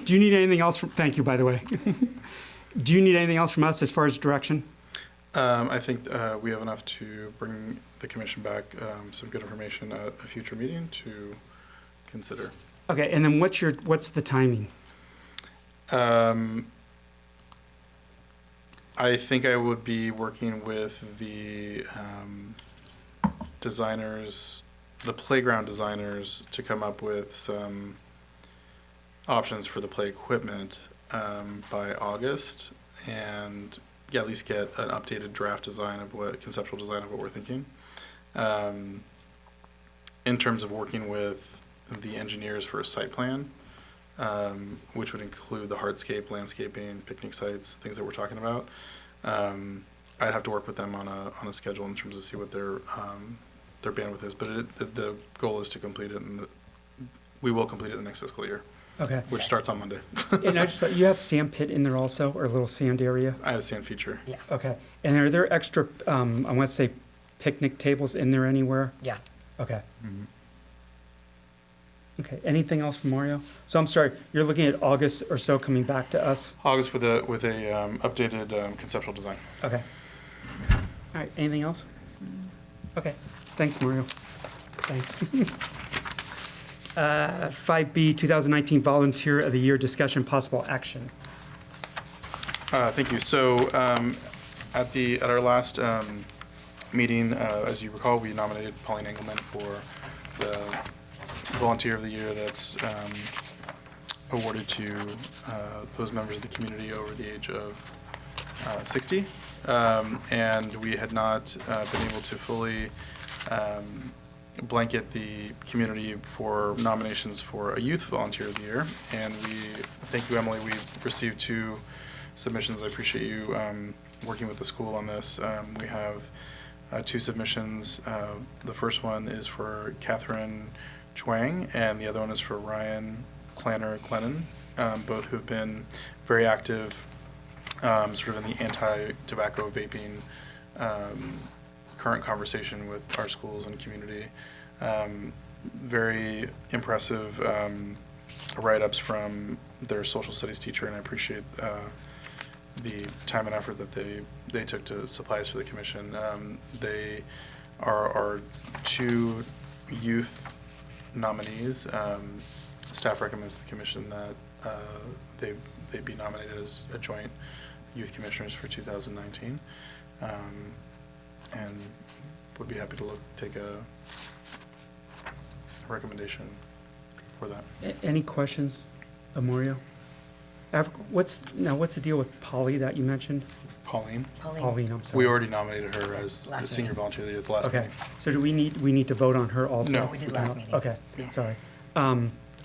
Do you need anything else from, thank you, by the way. Do you need anything else from us as far as direction? I think we have enough to bring the commission back some good information at a future meeting to consider. Okay, and then what's the timing? I think I would be working with the designers, the playground designers, to come up with some options for the play equipment by August, and at least get an updated draft design of conceptual design of what we're thinking. In terms of working with the engineers for a site plan, which would include the hardscape, landscaping, picnic sites, things that we're talking about. I'd have to work with them on a schedule in terms of see what their bandwidth is, but the goal is to complete it, and we will complete it the next fiscal year. Okay. Which starts on Monday. And I just thought, you have sand pit in there also, or a little sand area? I have a sand feature. Yeah. Okay. And are there extra, I want to say, picnic tables in there anywhere? Yeah. Okay. Okay, anything else from Mario? So I'm sorry, you're looking at August or so coming back to us? August with a updated conceptual design. Okay. All right, anything else? Okay, thanks, Mario. Thanks. 5B, 2019 Volunteer of the Year Discussion, Possible Action. Thank you. So at our last meeting, as you recall, we nominated Pauline Engelman for the Volunteer of the Year that's awarded to those members of the community over the age of 60. And we had not been able to fully blanket the community for nominations for a Youth Volunteer of the Year. And thank you, Emily, we received 2 submissions. I appreciate you working with the school on this. We have 2 submissions. The first one is for Catherine Chuang, and the other one is for Ryan Glennon, both who have been very active sort of in the anti-tobacco vaping current conversation with our schools and community. Very impressive write-ups from their social studies teacher, and I appreciate the time and effort that they took to supply us for the commission. They are our 2 youth nominees, staff recommends to the commission that they be nominated as a joint youth commissioners for 2019. And would be happy to take a recommendation for that. Any questions, Amorio? What's the deal with Polly that you mentioned? Pauline? Pauline, I'm sorry. We already nominated her as the Last senior meeting. volunteer leader at the last Okay, meeting. so do we need to vote on her also? No. We did last meeting. Okay, Yeah. sorry.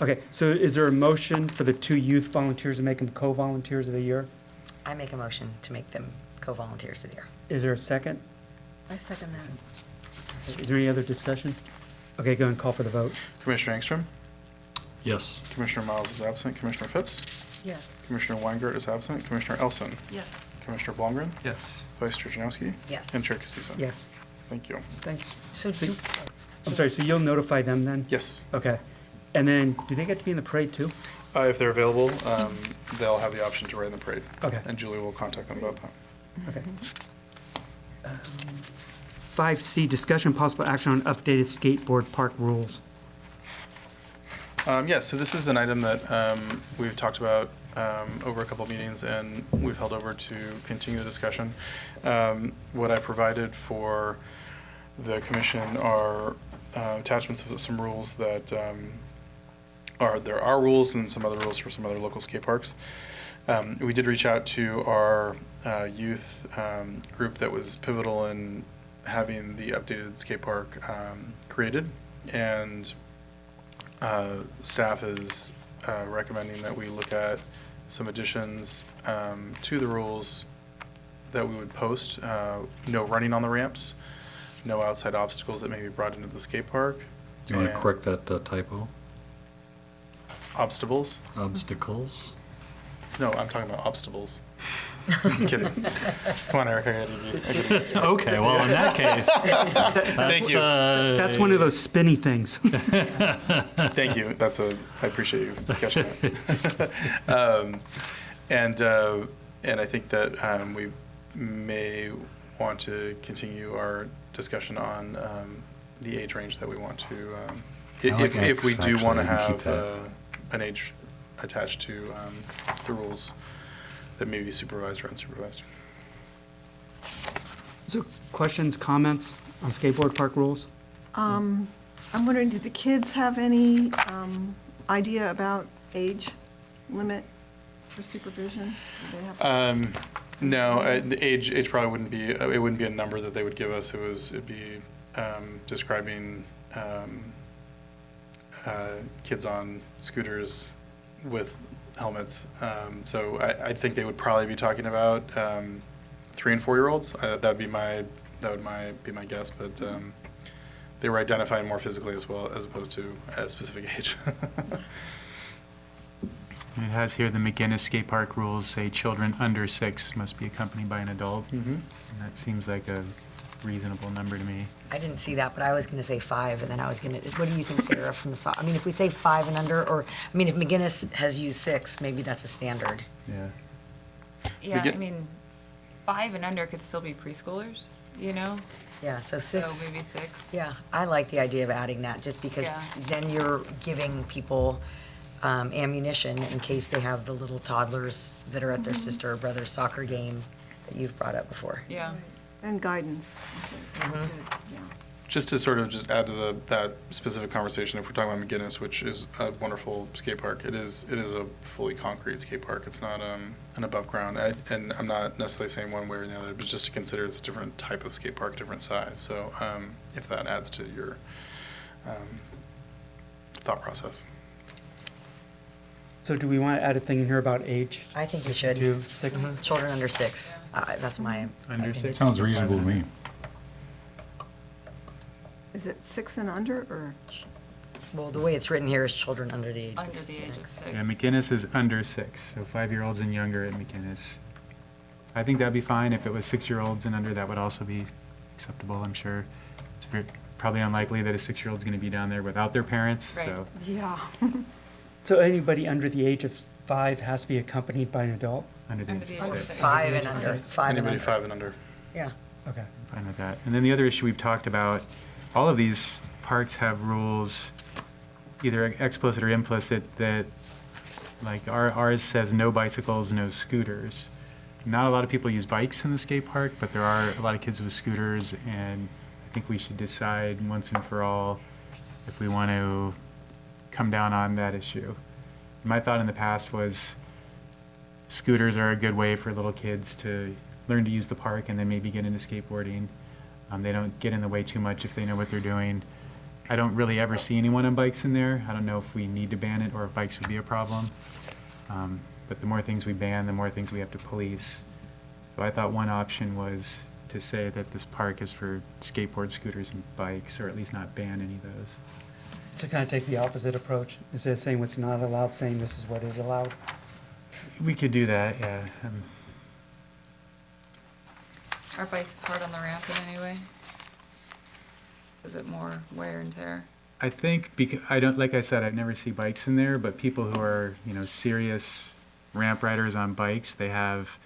Okay, so is there a motion for the 2 youth volunteers to make them co-volunteers of the year? I make a motion to make them co-volunteers of the year. Is there a second? I second that. Is there any other discussion? Okay, go ahead and call for the vote. Commissioner Engstrom? Yes. Commissioner Miles is absent. Commissioner Phipps? Yes. Commissioner Weingart is absent. Commissioner Elson? Yes. Commissioner Blomgren? Yes. Vice Chair Janowski? Yes. And Chair Casissa? Yes, Thank you. thanks. So So- do, I'm sorry, so you'll notify them then? Yes. Okay. And then, do they get to be in the parade too? If they're available, they'll have the option to ride in the parade. Okay. And Julie will contact them about that. Okay. 5C, discussion possible action on updated skateboard park rules. Yeah, so this is an item that we've talked about over a couple of meetings, and we've held over to continue the discussion. What I provided for the commission are attachments of some rules that there are rules and some other rules for some other local skate parks. We did reach out to our youth group that was pivotal in having the updated skate park created, and staff is recommending that we look at some additions to the rules that we would post. No running on the ramps, no outside obstacles that may be brought into the skate park. Do you want to and correct that typo? Obstacles? Obstacles? No, I'm talking about obstacles. I'm kidding. Come on, Eric, I gotta get you. Okay, well, in that case, Thank you. That's one of those spinny things. Thank you. I appreciate you catching that. And I think that we may want to continue our discussion on the age range that we want to, I like if we X, do want to actually. Keep have that. an age attached to the rules that may be supervised or unsupervised. So questions, comments on skateboard park rules? I'm wondering, do the kids have any idea about age limit for supervision? Do they have? No, the age probably wouldn't be, it wouldn't be a number that they would give us. It'd be describing kids on scooters with helmets. So I think they would probably be talking about 3 and 4 year olds. That would be my guess, but they were identifying more physically as well as opposed to a specific age. It has here the McGinnis skate park rules say children under 6 must be accompanied by an adult. And that seems like a reasonable number to me. I didn't see that, but I was going to say 5, and then I was going to, what do you think, Sarah, from the, I mean, if we say 5 and under, or, I mean, if McGinnis has used 6, maybe that's a standard. Yeah. Yeah, get- I mean, 5 and under could still be preschoolers, you know? Yeah, so So 6. maybe 6. Yeah, I like the idea of adding that, just because Yeah. then you're giving people ammunition in case they have the little toddlers that are at their sister or brother's soccer game that you've brought up before. Yeah. And guidance. I think. Good, yeah. Just to sort of just add to that specific conversation, if we're talking about McGinnis, which is a wonderful skate park, it is a fully concrete skate park. It's not an above ground. And I'm not necessarily saying one way or the other, but just to consider it's a different type of skate park, different size. So if that adds to your thought process. So do we want to add a thing in here about age? I think we should. Do 6? Children under 6. That's my Under opinion. 6? Sounds reasonable to me. Is it 6 and under, or? Well, the way it's written here is children under the age Under of the age of 6. Yeah, McGinnis is under 6, so 5-year-olds and younger at McGinnis. I think that'd be fine. If it was 6-year-olds and under, that would also be acceptable, I'm sure. It's probably unlikely that a 6-year-old's going to be down there without their parents, Right. so. Yeah. So anybody under the age of 5 has to be accompanied by an adult? Under the Under age the of age of 6. 6. 5 and under. 5 and Anybody under. 5 and under. Yeah. Okay. Fine with that. And then the other issue we've talked about, all of these parks have rules either explicit or implicit, that like ours says no bicycles, no scooters. Not a lot of people use bikes in the skate park, but there are a lot of kids with scooters, and I think we should decide once and for all if we want to come down on that issue. My thought in the past was scooters are a good way for little kids to learn to use the park and then maybe get into skateboarding. They don't get in the way too much if they know what they're doing. I don't really ever see anyone on bikes in there. I don't know if we need to ban it or if bikes would be a problem. But the more things we ban, the more things we have to police. So I thought one option was to say that this park is for skateboard, scooters, and bikes, or at least not ban any of those. To kind of take the opposite approach, instead of saying what's not allowed, saying this is what is allowed. We could do that, yeah. Are bikes hard on the ramp in any way? Is it more wear and tear? I think because I don't, like I said, I never see bikes in there, but people who are, serious ramp riders on bikes, they have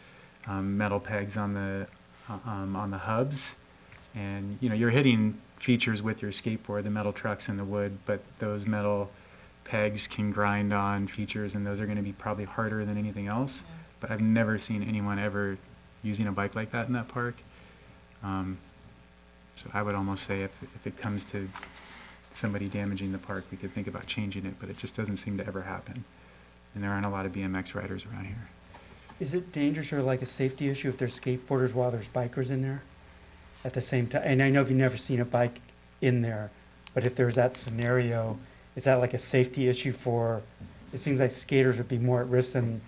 metal pegs on the hubs, and you're hitting features with your skateboard, the metal trucks and the wood, but those metal pegs can grind on features, and those are going to be probably harder than anything else. Yeah. But I've never seen anyone ever using a bike like that in that park. So I would almost say if it comes to somebody damaging the park, we could think about changing it, but it just doesn't seem to ever happen. And there aren't a lot of BMX riders around here. Is it dangerous or like a safety issue if there's skateboarders while there's bikers in there at the same time? And I know you've never seen a bike in there, but if there's that scenario, is that like a safety issue for, it seems like skaters would be more at risk than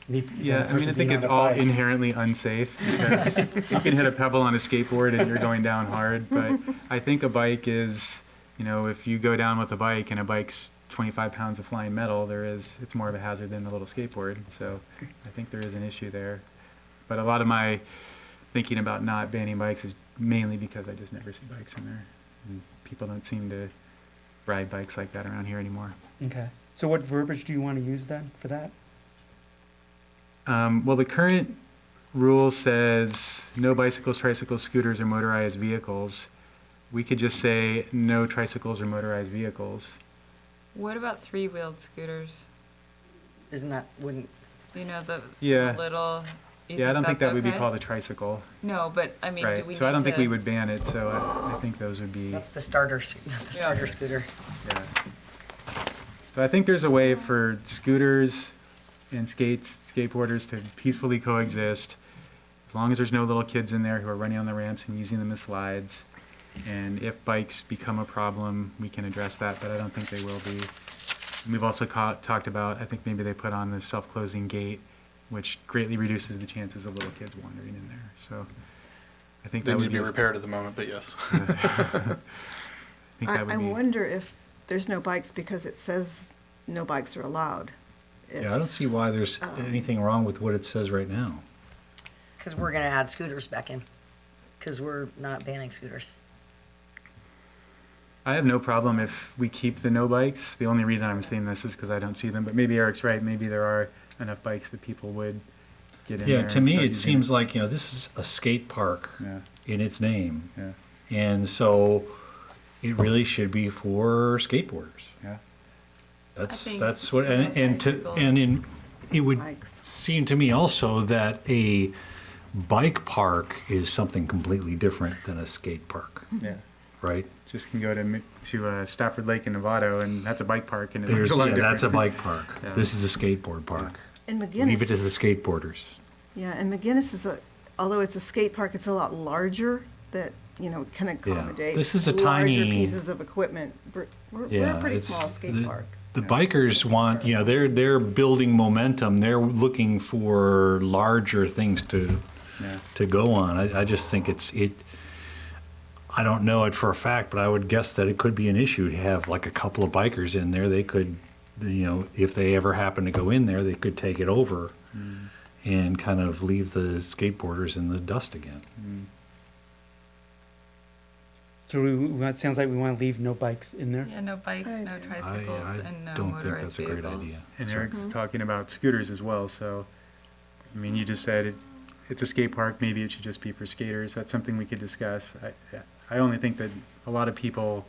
me. Yeah, I mean, I think it's all inherently unsafe because you can hit a pebble on a skateboard and you're going down hard, but I think a bike is, if you go down with a bike and a bike's 25 pounds of flying metal, it's more of a hazard than the little skateboard. So I think there is an issue there. But a lot of my thinking about not banning bikes is mainly because I just never see bikes in there. And people don't seem to ride bikes like that around here anymore. Okay. So what verbiage do you want to use then for that? Well, the current rule says no bicycles, tricycles, scooters, or motorized vehicles. We could just say no tricycles or motorized vehicles. What about three-wheeled scooters? Wouldn't, The Yeah. little. Yeah, I don't think that would be okay? called a tricycle. No, but I mean, do Right, we so I need don't think to- we would ban it, so I think those would be, that's the starter scooter. yeah. So I think there's a way for scooters and skateboarders to peacefully coexist, as long as there's no little kids in there who are running on the ramps and using them as slides. And if bikes become a problem, we can address that, but I don't think they will be. And we've also talked about, I think maybe they put on the self-closing gate, which greatly reduces the chances of little kids wandering in there. So I think They that need would to be a- repaired at the moment, but yes. I think that I would be. wonder if there's no bikes because it says no bikes are allowed. Yeah, I don't see why there's anything wrong with what it says right now. Because we're going to add scooters back in. Because we're not banning scooters. I have no problem if we keep the no bikes. The only reason I'm saying this is because I don't see them, but maybe Eric's right. Maybe there are enough bikes that people would get in there. Yeah, to and me, start it using. seems like, this is a skate park Yeah, in its name. yeah, And so it really should be for skateboarders. yeah. think That's what, it would Bikes. seem to me also that a bike park is something completely different than a skate park, Yeah. right? Just can go to Stafford Lake in Novato, and that's a bike park, and it looks a lot different. That's a bike park. Yeah. This is a skateboard park. And Leave it to McGinnis, the skateboarders. yeah, and McGinnis although it's a skate park, it's a lot larger that, can accommodate. This is a larger tiny- pieces of equipment. We're a pretty small skate park. The bikers want, they're building momentum. They're looking for larger things to go on. I just think I don't know it for a fact, but I would guess that it could be an issue to have like a couple of bikers in there. They could, if they ever happen to go in there, they could take it over and kind of leave the skateboarders in the dust again. So it sounds like we want to leave no bikes in there? Yeah, no bikes, no tricycles, I and no don't think motorized that's a great vehicles. idea. And Eric's talking about scooters as well, so, I mean, you just said it's a skate park, maybe it should just be for skaters. That's something we could discuss. I only think that a lot of people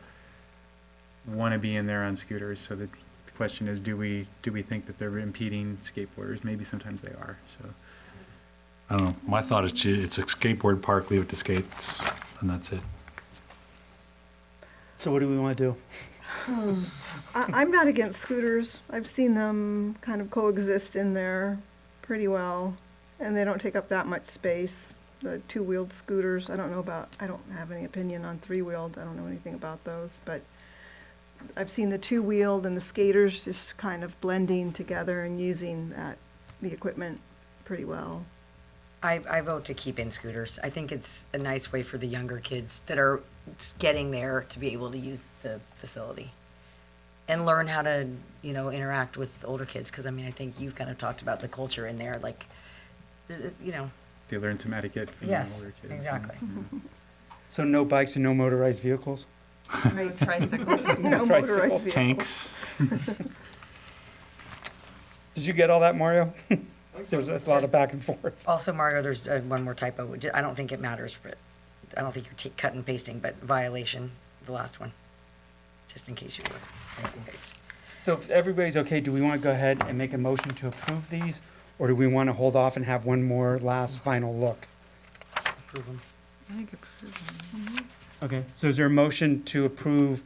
want to be in there on scooters. So the question is, do we think that they're impeding skateboarders? Maybe sometimes they are, so. I don't know. My thought is it's a skateboard park, leave it to skates, and that's it. So what do we want to do? I'm not against scooters. I've seen them kind of coexist in there pretty well, and they don't take up that much space. The two-wheeled scooters, I don't have any opinion on three-wheeled. I don't know anything about those, but I've seen the two-wheeled and the skaters just kind of blending together and using the equipment pretty well. I vote to keep in scooters. I think it's a nice way for the younger kids that are just getting there to be able to use the facility and learn how to, interact with older kids. Because, I think you've kind of talked about the culture in there, like, They learn to etiquette from Yes, older kids. exactly. So no bikes and no motorized vehicles? Right. Tricycles. No motorized vehicles. Tanks. Did you get all that, Mario? There was a lot of back and forth. Also, Mario, there's one more typo. I don't think it matters, but I don't think you're cut and pasting, but violation, the last one, just in case you were cut and paste. So if everybody's okay, do we want to go ahead and make a motion to approve these? Or do we want to hold off and have one more last final look? Approve them. I think approve. Okay, so is there a motion to approve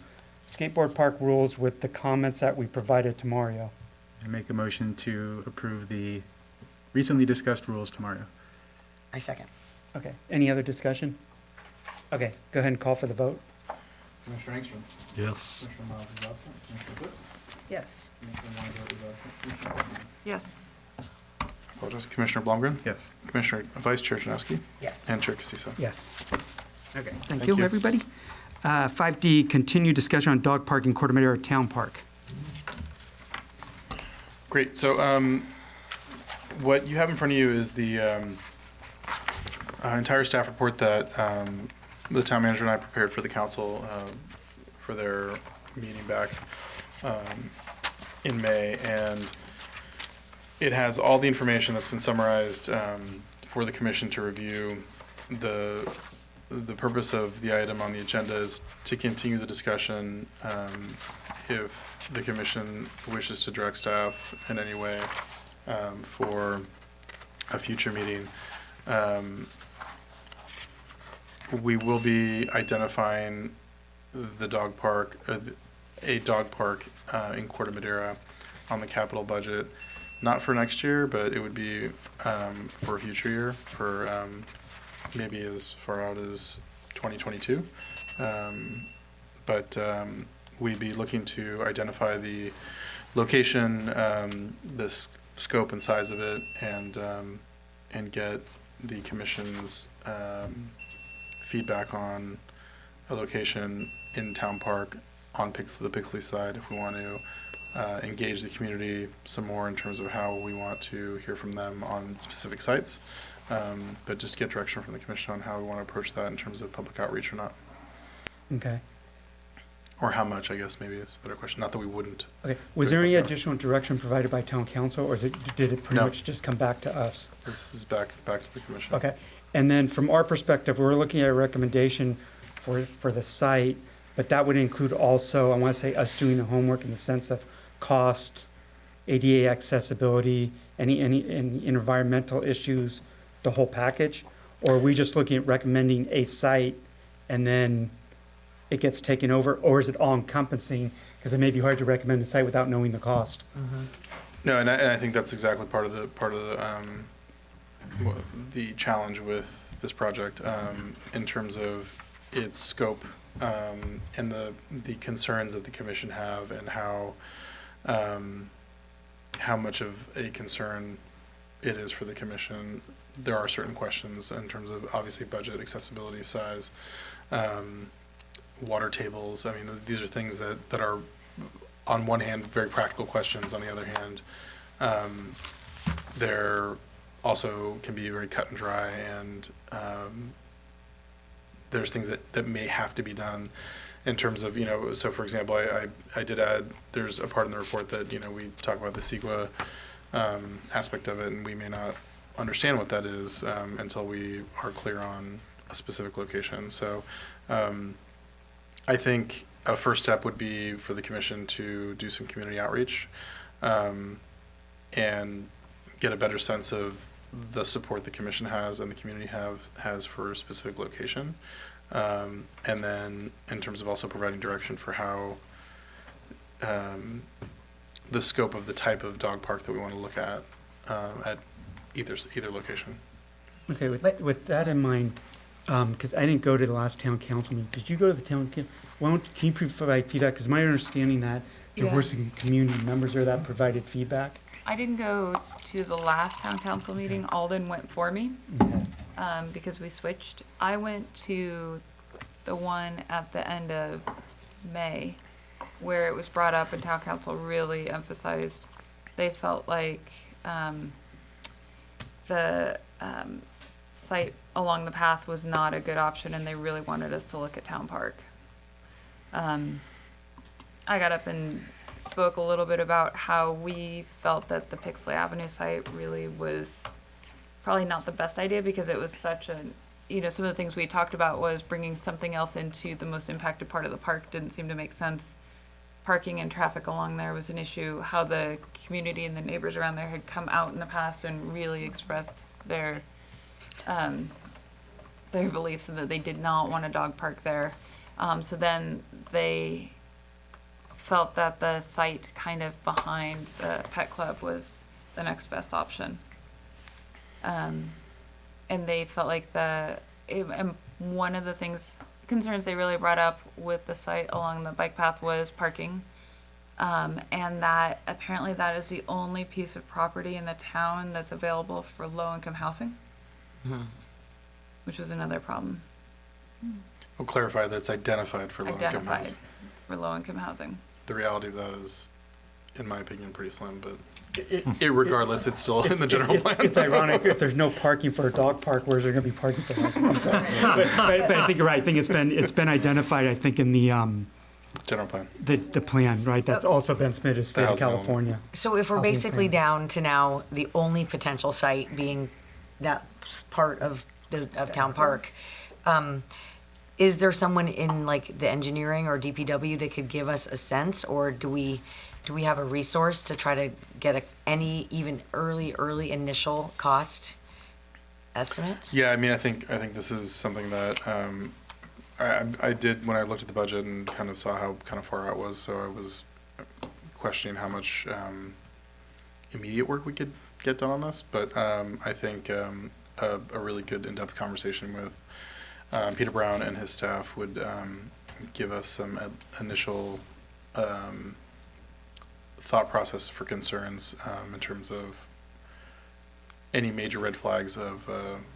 skateboard park rules with the comments that we provided to Mario? I make a motion to approve the recently discussed rules tomorrow. I second. Okay, any other discussion? Okay, go ahead and call for the vote. Commissioner Engstrom? Yes. Commissioner Miles is absent. Commissioner Phipps? Yes. Commissioner Weinberg is absent. Commissioner Olson? Yes. Apologize. Commissioner Blomgren? Yes. Commissioner Vice Chair Janowski? Yes. And Chair Casissa? Yes. Okay, thank Thank you, you. everybody. 5D, continued discussion on dog park in Corte Madera Town Park. Great. So what you have in front of you is the entire staff report that the town manager and I prepared for the council for their meeting back in May. And it has all the information that's been summarized for the commission to review. The purpose of the item on the agenda is to continue the discussion if the commission wishes to direct staff in any way for a future meeting. We will be identifying the dog park, a dog park in Corte Madera on the capital budget, not for next year, but it would be for a future year, for maybe as far out as 2022. But we'd be looking to identify the location, the scope and size of it, and get the commission's feedback on a location in Town Park on the Pixley side, if we want to engage the community some more in terms of how we want to hear from them on specific sites. But just get direction from the commission on how we want to approach that in terms of public outreach or not. Okay. Or how much, I guess, maybe is a better question. Not that we wouldn't. Okay, was there any additional direction provided by town council, or did it pretty No. much just come back to us? This is back to the commission. Okay, and then from our perspective, we're looking at a recommendation for the site, but that would include also, I want to say, us doing the homework in the sense of cost, ADA accessibility, any environmental issues, the whole package? Or are we just looking at recommending a site and then it gets taken over, or is it all encompassing? Because it may be hard to recommend a site without knowing the cost. No, and I think that's exactly part of the challenge with this project in terms of its scope and the concerns that the commission have, and how much of a concern it is for the commission. There are certain questions in terms of obviously budget, accessibility, size, water tables. I mean, these are things that are, on one hand, very practical questions. On the other hand, they're also can be very cut and dry, and there's things that may have to be done in terms of, so for example, I did add, there's a part in the report that, we talk about the CEQA aspect of it, and we may not understand what that is until we are clear on a specific location. So I think a first step would be for the commission to do some community outreach, and get a better sense of the support the commission has and the community has for a specific location. And then in terms of also providing direction for how the scope of the type of dog park that we want to look at either location. Okay, with that in mind, because I didn't go to the last town council meeting, did you go to the town council? Can you provide feedback? Because my understanding that there were some community members there that provided feedback. I didn't go to the last town council meeting. Alden went for me, because we switched. I went to the one at the end of May, where it was brought up and town council really emphasized they felt like the site along the path was not a good option, and they really wanted us to look at Town Park. I got up and spoke a little bit about how we felt that the Pixley Avenue site really was probably not the best idea, because it was such a, some of the things we talked about was bringing something else into the most impacted part of the park didn't seem to make sense. Parking and traffic along there was an issue. How the community and the neighbors around there had come out in the past and really expressed their beliefs that they did not want a dog park there. So then they felt that the site kind of behind the pet club was the next best option. And they felt like and one of the concerns they really brought up with the site along the bike path was parking. And that apparently that is the only piece of property in the town that's available for low-income housing, which was another problem. We'll clarify that it's identified for low-income housing. For low-income housing. The reality of that is, in my opinion, pretty slim, but regardless, it's still in the general plan. It's ironic, if there's no parking for a dog park, where's there going to be parking for housing? I'm sorry. But I think you're right. I think it's been identified, I think, in the general plan. The plan, right? That's also been submitted to the state of California. So if we're basically down to now the only potential site being that part of Town Park, is there someone in like the engineering or DPW that could give us a sense, or do we have a resource to try to get any even early initial cost estimate? Yeah, I mean, I think this is something that I did when I looked at the budget and kind of saw how kind of far out it was. So I was questioning how much immediate work we could get done on this. But I think a really good in-depth conversation with Peter Brown and his staff would give us some initial thought process for concerns in terms of any major red flags of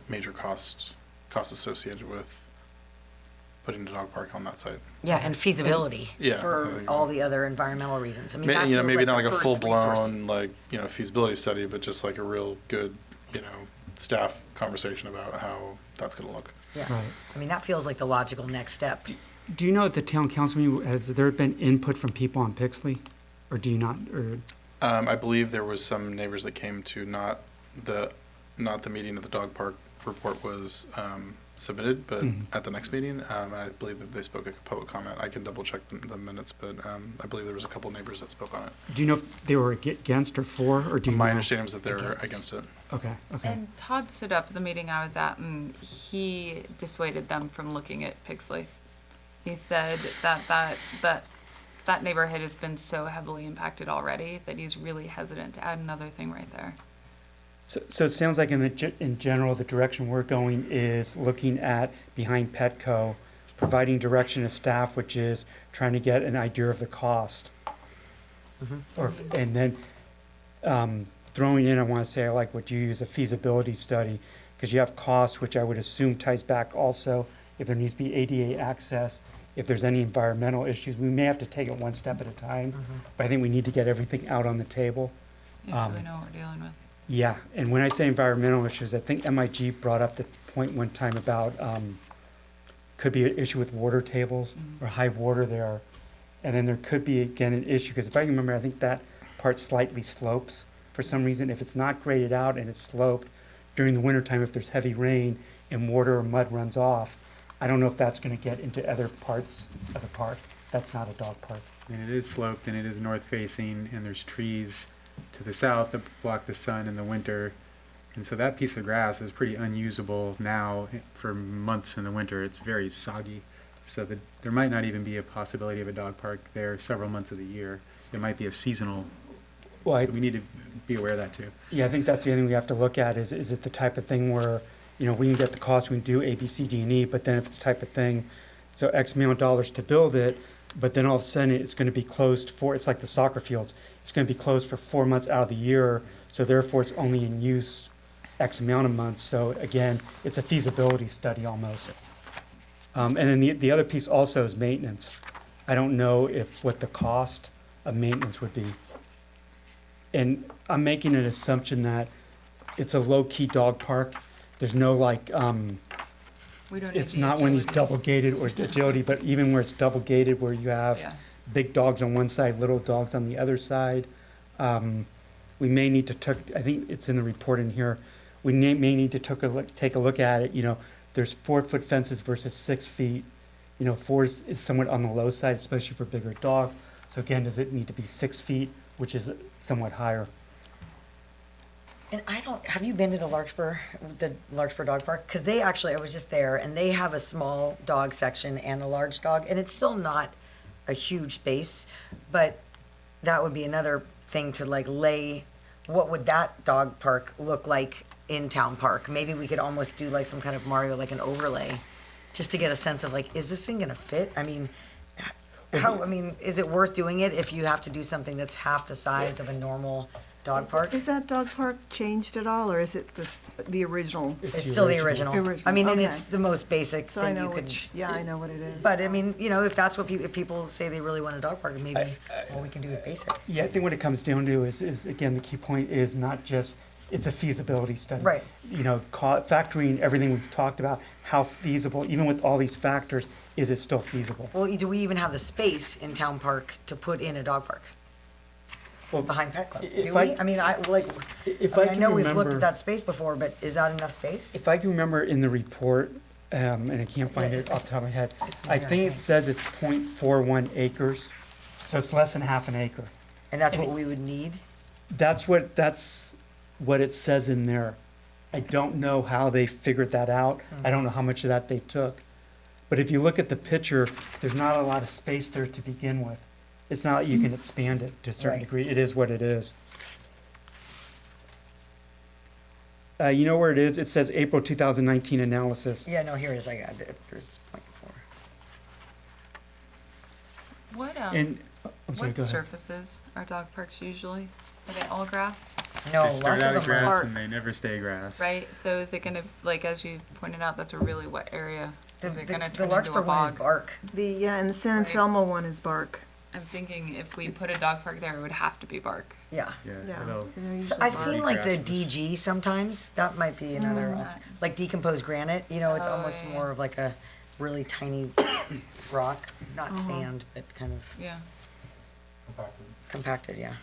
major costs associated with putting the dog park on that site. Yeah, and feasibility for all the other environmental reasons. I mean, that feels maybe like not the like a first full-blown resource. feasibility study, but just like a real good staff conversation about how that's going to look. Yeah, Right. I mean, that feels like the logical next step. Do you know at the town council meeting, has there been input from people on Pixley? Or do you not? Or I believe there was some neighbors that came to not the meeting that the dog park report was submitted, but at the next meeting, I believe that they spoke at public comment. I can double check the minutes, but I believe there was a couple neighbors that spoke on it. do you know if they were against or for, or do you My know? understanding was that they were against it. Okay. And Todd stood up at the meeting I was at, and he dissuaded them from looking at Pixley. He said that neighborhood has been so heavily impacted already that he's really hesitant to add another thing right there. So it sounds like in general, the direction we're going is looking at behind Petco, providing direction to staff, which is trying to get an idea of the cost. And then throwing in, I want to say, I like what you use, a feasibility study, because you have costs, which I would assume ties back also if there needs to be ADA access, if there's any environmental issues. We may have to take it one step at a time, but I think we need to get everything out on the table. Yeah, so we know what we're dealing with. Yeah, and when I say environmental issues, I think MIG brought up the point one time about could be an issue with water tables or high water there. And then there could be, again, an issue, because if I remember, I think that part slightly slopes for some reason. If it's not graded out and it's sloped during the wintertime, if there's heavy rain and water or mud runs off, I don't know if that's going to get into other parts of the park. that's not a dog park. And it is sloped and it is north facing and there's trees to the south that block the sun in the winter. And so that piece of grass is pretty unusable now for months in the winter. It's very soggy. So that there might not even be a possibility of a dog park there several months of the year. It might be a seasonal. Well, So we need to be aware of that too. Yeah, I think that's the other thing we have to look at is it the type of thing where, we can get the cost, we can do A, B, C, D, and E, but then if it's the type of thing, so X amount of dollars to build it, but then all of a sudden it's going to be closed it's like the soccer fields. It's going to be closed for 4 months out of the year, so therefore it's only in use X amount of months. So again, it's a feasibility study almost. And then the other piece also is maintenance. I don't know what the cost of maintenance would be. And I'm making an assumption that it's a low-key dog park. There's no We don't need it's the not one of these agility. double gated or agility, but even where it's double gated, where you have Yeah. big dogs on one side, little dogs on the other side. We may need to I think it's in the report in here, we may need to take a look at it, there's 4-foot fences versus 6 feet. 4 is somewhat on the low side, especially for bigger dogs. So again, does it need to be 6 feet, which is somewhat higher? And have you been to the Larkspur Dog Park? Because I was just there, and they have a small dog section and a large dog, and it's still not a huge space, but that would be another thing to what would that dog park look like in Town Park? Maybe we could almost do like some kind of Mario, like an overlay, just to get a sense of is this thing gonna fit? Is it worth doing it if you have to do something that's half the size of a normal dog park? Is that dog park changed at all, or is it the original? It's still the original. And Okay. it's the most basic So I thing know you could. I know what it is. But if that's what if people say they really want a dog park, maybe all we can do is basic. Yeah, I think what it comes down to is again, the key point is not just, it's a feasibility study. Right. Factoring everything we've talked about, how feasible, even with all these factors, is it still feasible? Well, do we even have the space in Town Park to put in a dog park? Well, Behind Pet Club, if do we? I can know we've looked remember- at that space before, but is that enough space? If I can remember in the report, and I can't find it off the top of my head, It's I there, think it says it's 0.41 acres, so it's less than half an acre. And that's what we would need? That's what it says in there. I don't know how they figured that out. I don't know how much of that they took. But if you look at the picture, there's not a lot of space there to begin with. It's not like you can expand it to a certain Right. degree. It is what it is. You know where it is? It says April 2019 analysis. Yeah, no, here it is, I got it, there's 0.4. What, And, I'm sorry, what go ahead. surfaces are dog parks usually? Are they all grass? No, They start lots out of as them are. grass and they never stay grass. Right, so is it gonna, as you pointed out, that's a really wet area. Is it gonna The turn into a Larkspur one is bog? bark. And the San Right. Anselmo one is bark. I'm thinking if we put a dog park there, it would have to be bark. Yeah. Yeah, Yeah. it'll- And they're So usually I've bark. seen like the grasses. DG sometimes, that might be another, like decomposed granite, it's Oh, almost yeah. more of like a really tiny rock, not sand, but kind of Yeah. compacted, yeah.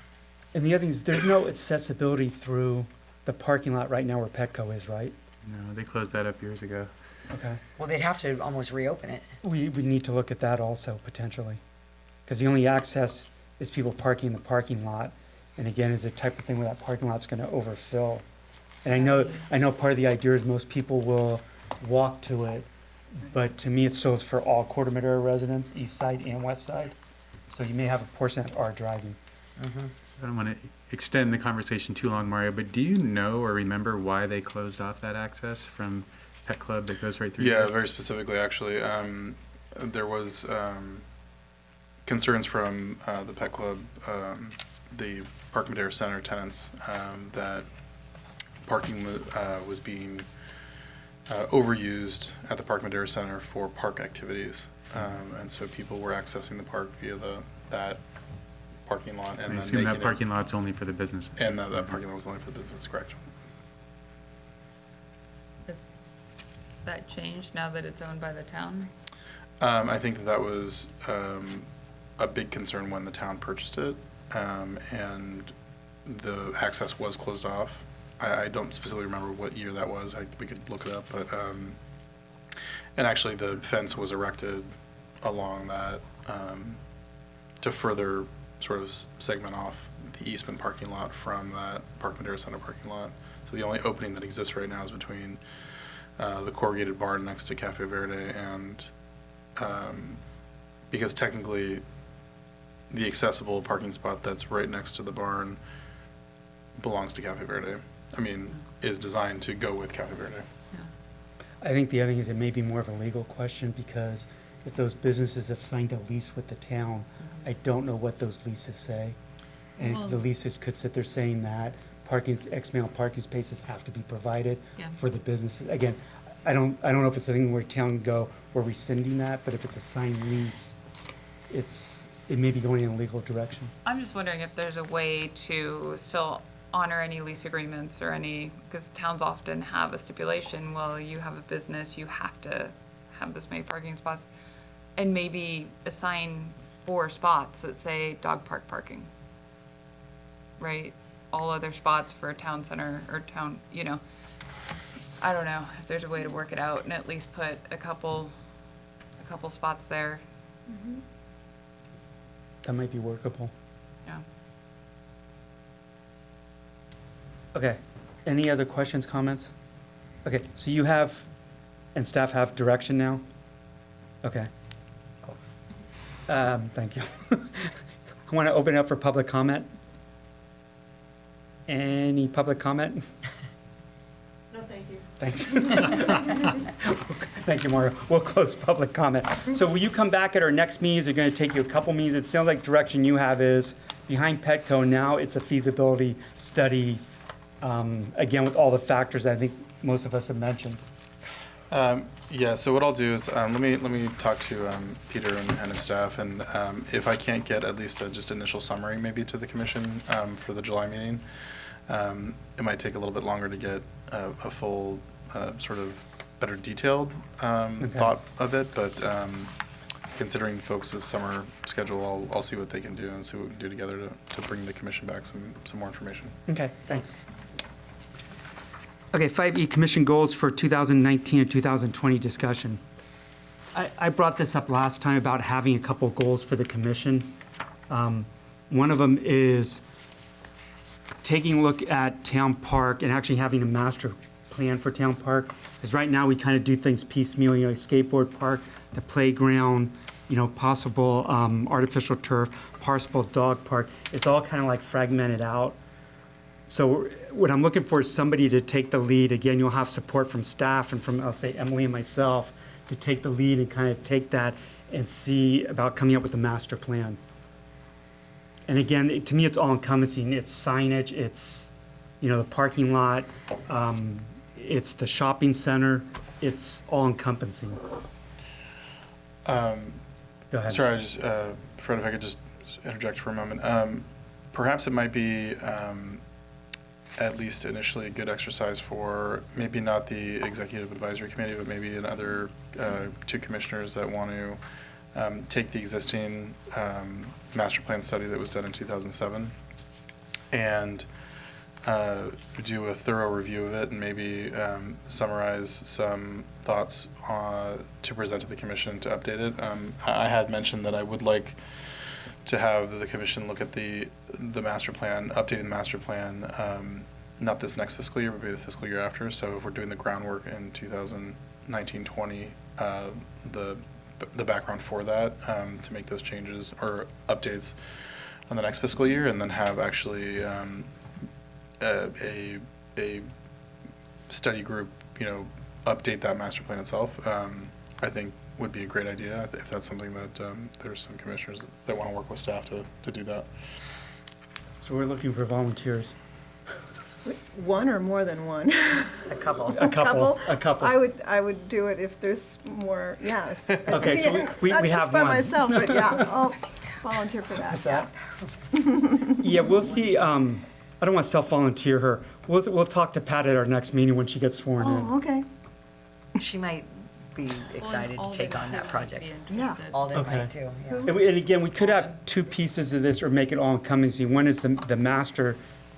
And the other thing is, there's no accessibility through the parking lot right now where Petco is, right? No, they closed that up years ago. Okay. Well, they'd have to almost reopen it. We need to look at that also, potentially. Because the only access is people parking in the parking lot. And again, is the type of thing where that parking lot's gonna overfill. And I know part of the idea is most people will walk to it, but to me, it still is for all Corte Madera residents, east side and west side. So you may have a portion that are driving. So I don't want to extend the conversation too long, Mario, but do you know or remember why they closed off that access from Pet Club that goes right through? Yeah, there? very specifically, actually. There was concerns from the Pet Club, the Park Madera Center tenants, that parking was being overused at the Park Madera Center for park activities. And so people were accessing the park via that parking lot. I And then assume that making it- parking lot's only for the businesses. And that parking lot was only for the business, correct? Has that changed now that it's owned by the town? I think that was a big concern when the town purchased it, and the access was closed off. I don't specifically remember what year that was. We could look it up, but and actually the fence was erected along that, to further sort of segment off the Eastman parking lot from that Park Madera Center parking lot. So the only opening that exists right now is between the corrugated barn next to Cafe Verde and, because technically the accessible parking spot that's right next to the barn belongs to Cafe Verde. I mean, is designed to go with Cafe Verde. I think the other thing is it may be more of a legal question, because if those businesses have signed a lease with the town, I don't know what those leases say. And the leases could sit there saying that X amount of parking spaces have to be provided for the businesses. Again, I don't know if it's a thing where town can go, we're rescinding that, but if it's a signed lease, it may be going in a legal direction. I'm just wondering if there's a way to still honor any lease agreements or any, because towns often have a stipulation, well, you have a business, you have to have this many parking spots, and maybe assign 4 spots that say dog park parking, right? All other spots for town center or town, I don't know if there's a way to work it out and at least put a couple spots there. That might be workable. Yeah. Okay, any other questions, comments? Okay, so you have, and staff have direction now? Okay. Thank you. I want to open it up for public comment. Any public comment? No, thank you. Thanks. Thank you, Mario. We'll close public comment. So will you come back at our next meetings? They're going to take you a couple meetings. It sounds like direction you have is behind Petco. Now it's a feasibility study, again, with all the factors I think most of us have mentioned. Yeah, so what I'll do is, let me talk to Peter and his staff, and if I can't get at least a just initial summary maybe to the commission for the July meeting, it might take a little bit longer to get a full sort of better detailed thought of it, but considering folks' summer schedule, I'll see what they can do and see what we can do together to bring the commission back some more information. Okay, thanks. Okay, 5E, commission goals for 2019 and 2020 discussion. I brought this up last time about having a couple goals for the commission. One of them is taking a look at Town Park and actually having a master plan for Town Park. Because right now we kind of do things piecemeal, skateboard park, the playground, possible artificial turf, possible dog park. It's all kind of like fragmented out. So what I'm looking for is somebody to take the lead. Again, you'll have support from staff and from, I'll say, Emily and myself, to take the lead and kind of take that and see about coming up with a master plan. And again, to me, it's all encompassing. It's signage, it's, the parking lot, it's the shopping center, it's all encompassing. Go ahead. Sorry, Fred, if I could just interject for a moment. Perhaps it might be at least initially a good exercise for maybe not the executive advisory committee, but maybe another 2 commissioners that want to take the existing master plan study that was done in 2007 and do a thorough review of it and maybe summarize some thoughts to present to the commission to update it. I had mentioned that I would like to have the commission look at the master plan, updating the master plan, not this next fiscal year, but maybe the fiscal year after. So if we're doing the groundwork in 2019-20, the background for that, to make those changes or updates on the next fiscal year, and then have actually a study group, update that master plan itself, I think would be a great idea if that's something that there's some commissioners that want to work with staff to do that. So we're looking for volunteers. One or more than one? A couple. A couple. I would do it if there's more, yes. Okay, so we Not have just by one. myself, but yeah, I'll volunteer for that. What's that? Yeah, we'll see. I don't want to self-volunteer her. We'll talk to Pat at our next meeting when she gets sworn in. Oh, okay. She might be excited to take on that project. Yeah. Alden Okay. might too. Yeah. And again, we could have 2 pieces of this or make it all encompassing. One is the master,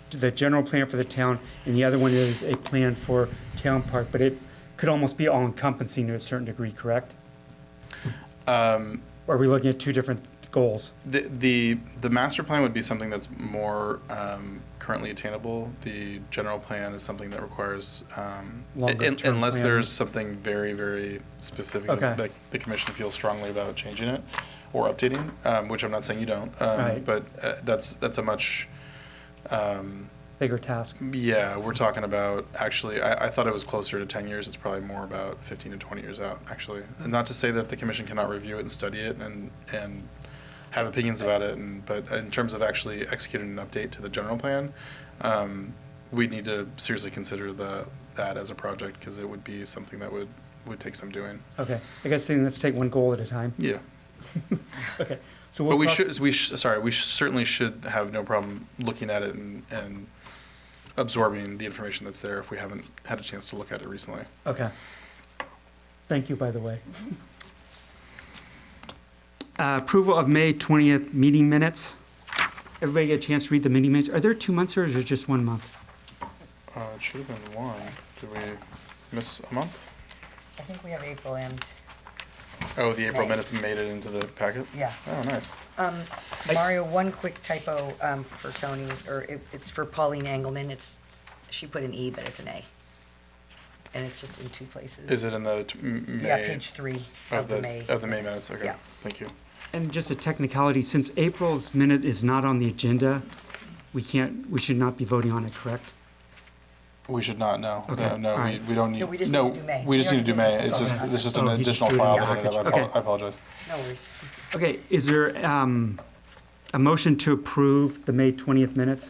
the general plan for the town, and the other one is a plan for Town Park, but it could almost be all encompassing to a certain degree, correct? Or are we looking at two different goals? The master plan would be something that's more currently attainable. The general plan is something that requires, Longer-term unless planning. there's something very, very specific Okay. that the commission feels strongly about changing it or updating, which I'm not saying you don't. Right. But that's a much, Bigger task. yeah, we're talking about, actually, I thought it was closer to 10 years. It's probably more about 15 to 20 years out, actually. And not to say that the commission cannot review it and study it and have opinions about it, but in terms of actually executing an update to the general plan, we need to seriously consider that as a project, because it would be something that would take some doing. Okay, I guess then let's take one goal at a time. Yeah. Okay, so But we'll talk. we certainly should have no problem looking at it and absorbing the information that's there if we haven't had a chance to look at it recently. Okay. Thank you, by the way. Approval of May 20th meeting minutes. Everybody get a chance to read the meeting minutes. Are there 2 months or is it just 1 month? It should have been one. Did we miss a month? I think we have April and, Oh, the April May. minutes made it into the packet? yeah. Oh, nice. Mario, one quick typo for Tony, or it's for Pauline Engelman. She put an E, but it's an A. And it's just in two places. Is it in the May? Yeah, page 3 of the May. Of the May minutes, okay. Yeah. Thank you. And just a technicality, since April's minute is not on the agenda, we should not be voting on it, correct? We should not, no. Okay, No, all right. we don't need. No, we just need to do May. We just need to do May. It's Okay. just, it's just Oh, an he just additional threw it in file the that I didn't have. package. Okay. I apologize. No worries. Okay, is there a motion to approve the May 20th minutes?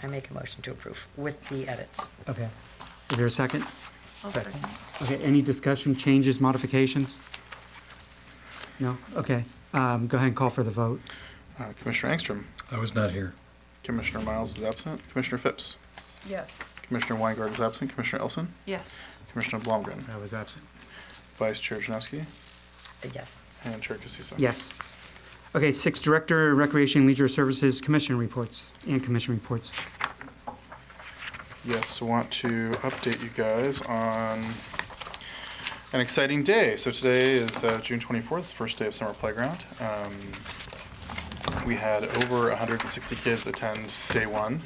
I make a motion to approve with the edits. Okay. Is there a second? I'll second. Okay, any discussion, changes, modifications? No? Okay. Go ahead and call for the vote. Commissioner Engstrom, I was not here. Commissioner Miles is absent. Commissioner Phipps, Yes. Commissioner Weingart is absent. Commissioner Elson, Yes. Commissioner Blomgren, I was absent. Vice Chair Janowski, Yes. and Chair Casissa. Yes. Okay, 6, Director, Recreation and Leisure Services, Commission reports, and Commission reports. Yes, so want to update you guys on an exciting day. So today is June 24th, the first day of summer playground. We had over 160 kids attend day one,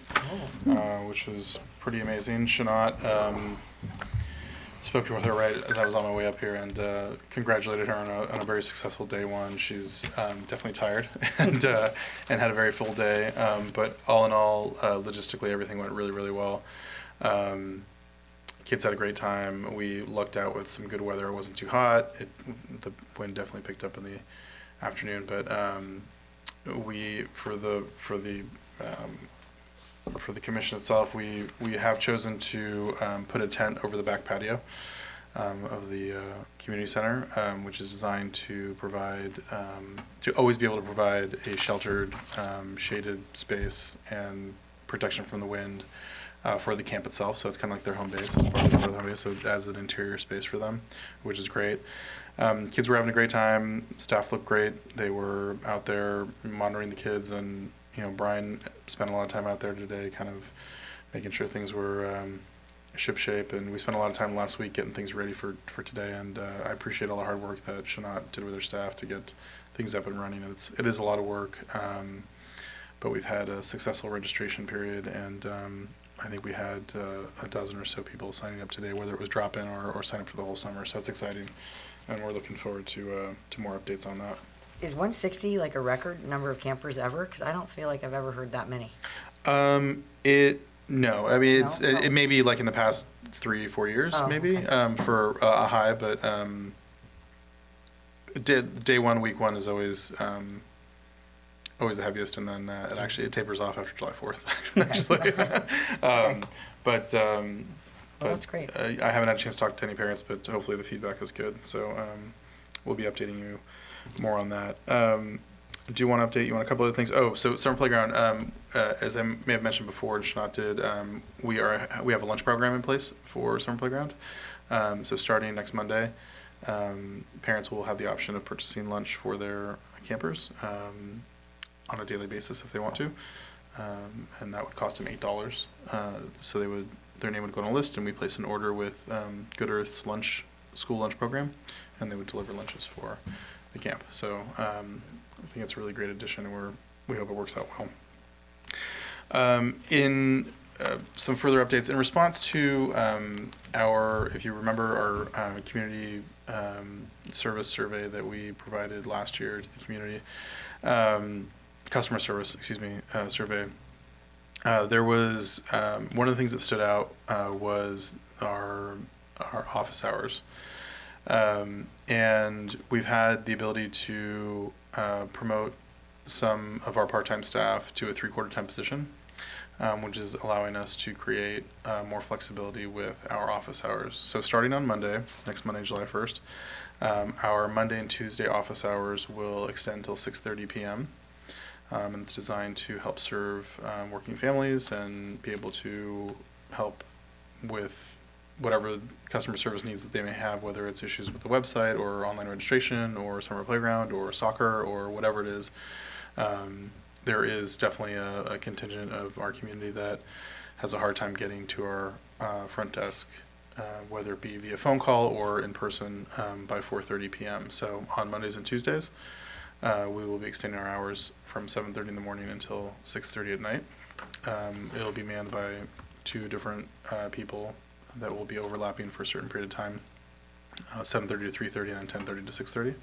which was pretty amazing. Shanat spoke with her right as I was on my way up here and congratulated her on a very successful day one. She's definitely tired and had a very full day. But all in all, logistically, everything went really, really well. Kids had a great time. We lucked out with some good weather. It wasn't too hot. The wind definitely picked up in the afternoon, but we for the commission itself, we have chosen to put a tent over the back patio of the community center, which is designed to provide to always be able to provide a sheltered, shaded space and protection from the wind for the camp itself. So it's kind of like their home base. It's part of their home base, so it adds an interior space for them, which is great. Kids were having a great time. Staff looked great. They were out there monitoring the kids, and Brian spent a lot of time out there today, kind of making sure things were shipshape. And we spent a lot of time last week getting things ready for today. And I appreciate all the hard work that Shanat did with her staff to get things up and running. It is a lot of work, but we've had a successful registration period, and I think we had a dozen or so people signing up today, whether it was drop-in or sign up for the whole summer. So it's exciting, and we're looking forward to more updates on that. Is 160 like a record number of campers ever? Because I don't feel like I've ever heard that many. No, I mean No? it may be like in the past 3-4 years, Oh, maybe okay. for a high, but day one, week one is always the heaviest, and then it tapers off after July 4th. Actually, but Well, that's great. I haven't had a chance to talk to any parents, but hopefully the feedback is good. So we'll be updating you more on that. I do want to update you on a couple other things. Oh, so Summer Playground, as I may have mentioned before, and Shanat did, we have a lunch program in place for Summer Playground. So starting next Monday, parents will have the option of purchasing lunch for their campers on a daily basis if they want to, and that would cost them $8. So their name would go on a list, and we place an order with Good Earth's school lunch program, and they would deliver lunches for the camp. So I think it's a really great addition, and we hope it works out well. In some further updates, in response to if you remember, our community service survey that we provided last year to the community, customer service, survey, there was one of the things that stood out was our office hours. And we've had the ability to promote some of our part-time staff to a 3/4 time position, which is allowing us to create more flexibility with our office hours. So starting on Monday, next Monday, July 1st, our Monday and Tuesday office hours will extend till 6:30 p.m. And it's designed to help serve working families and be able to help with whatever customer service needs that they may have, whether it's issues with the website or online registration or summer playground or soccer or whatever it is. There is definitely a contingent of our community that has a hard time getting to our front desk, whether it be via phone call or in person by 4:30 p.m. So on Mondays and Tuesdays, we will be extending our hours from 7:30 in the morning until 6:30 at night. It'll be manned by 2 different people that will be overlapping for a certain period of time, 7:30 to 3:30 and then 10:30 to 6:30.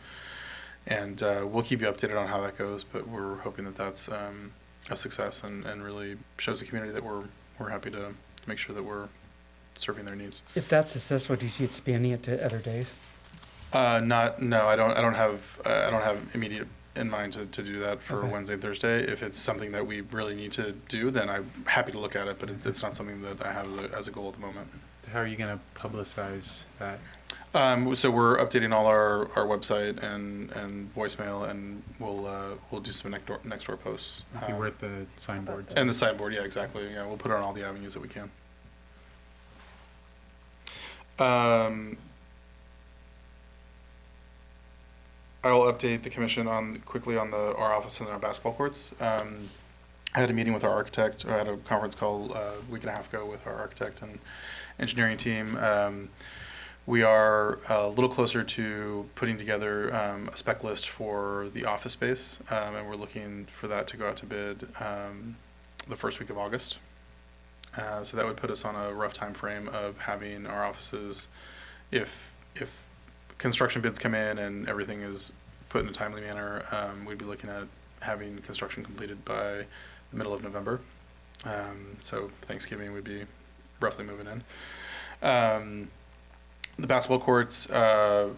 And we'll keep you updated on how that goes, but we're hoping that that's a success and really shows the community that we're happy to make sure that we're serving their needs. If that's successful, do you see expanding it to other days? I don't have immediate in mind to do that for Okay. Wednesday, Thursday. If it's something that we really need to do, then I'm happy to look at it, but it's not something that I have as a goal at the moment. How are you going to publicize that? So we're updating all our website and voicemail, and we'll do some next door posts. Maybe we're at the signboard. And the signboard, yeah, exactly. Yeah, we'll put it on all the avenues that we can. I'll update the commission quickly on our office and our basketball courts. I had a meeting with our architect. I had a conference call a week and a half ago with our architect and engineering team. We are a little closer to putting together a spec list for the office space, and we're looking for that to go out to bid the first week of August. So that would put us on a rough time frame of having our offices, if construction bids come in and everything is put in a timely manner, we'd be looking at having construction completed by the middle of November. So Thanksgiving would be roughly moving in. The basketball courts, we're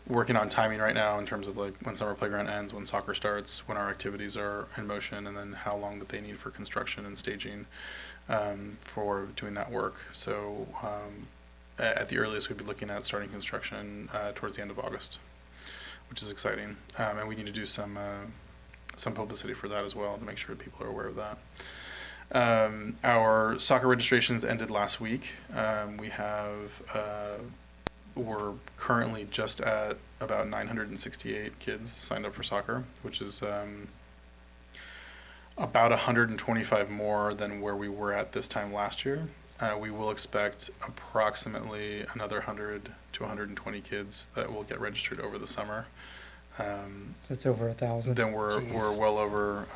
working on timing right now in terms of like when summer playground ends, when soccer starts, when our activities are in motion, and then how long that they need for construction and staging for doing that work. So at the earliest, we'd be looking at starting construction towards the end of August, which is exciting. And we need to do some publicity for that as well to make sure people are aware of that. Our soccer registrations ended last week. We're currently just at about 968 kids signed up for soccer, which is about 125 more than where we were at this time last year. We will expect approximately another 100 to 120 kids that will get registered over the summer. So it's over 1,000. Then we're well over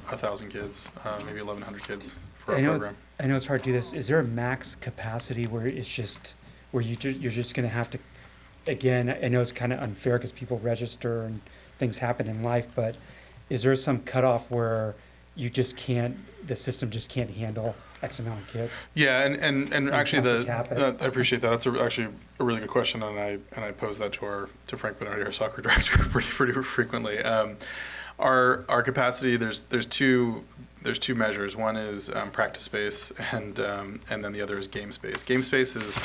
1,000 kids, maybe 1,100 kids for our program. I know it's hard to do this. Is there a max capacity where it's just where you're just going to have to? Again, I know it's kind of unfair because people register and things happen in life, but is there some cutoff where you just can't? The system just can't handle X amount of kids? Yeah, and actually I appreciate that. That's actually a really good question, and I pose that to Frank Bernardi, our soccer director, pretty frequently. Our capacity, there's two measures. One is practice space, and then the other is game space. Game space is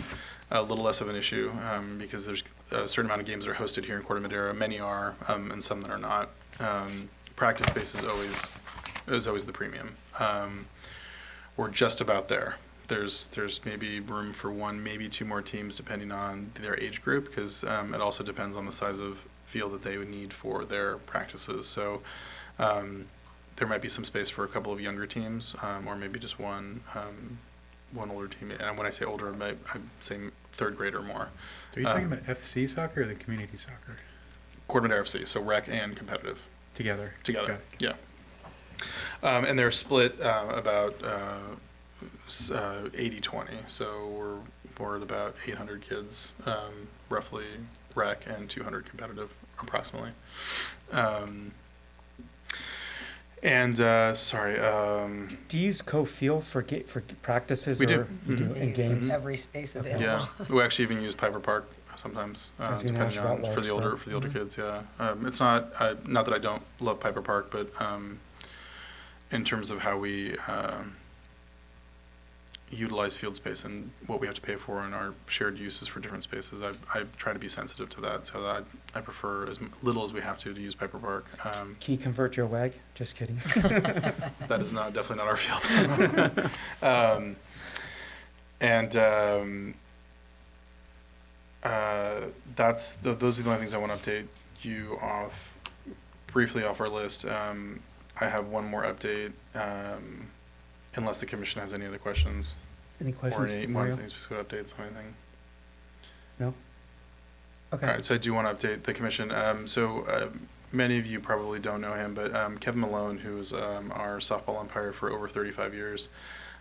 a little less of an issue because there's a certain amount of games that are hosted here in Corte Madera. Many are, and some that are not. Practice space is always the premium. We're just about there. There's maybe room for one, maybe two more teams depending on their age group, because it also depends on the size of field that they would need for their practices. So there might be some space for a couple of younger teams, or maybe just one. one older team, and when I say older, I'm saying third grade or more. Are you talking about FC soccer or the community soccer? Corte Madera FC, so rec and competitive. Together. Together, Got it. yeah. And they're split about 80-20, so we're at about 800 kids, roughly rec, and 200 competitive, approximately. Sorry. Do you use co-field for practices? We do. Or you do in games? Every space available. Yeah, we actually even use Piper Park sometimes, I was gonna ask depending about on for the Larkspur. older kids. Yeah, it's not that I don't love Piper Park, but in terms of how we utilize field space and what we have to pay for and our shared uses for different spaces, I try to be sensitive to that. So that I prefer as little as we have to use Piper Park. Can you convert your WAG? Just kidding. That is definitely not our field. Those are the only things I want to update you briefly off our list. I have one more update, unless the commission has any other questions. Any questions, Or any Mario? specific updates on anything. No? Okay. All right, so I do want to update the commission. Many of you probably don't know him, but Kevin Malone, who was our softball umpire for over 35 years,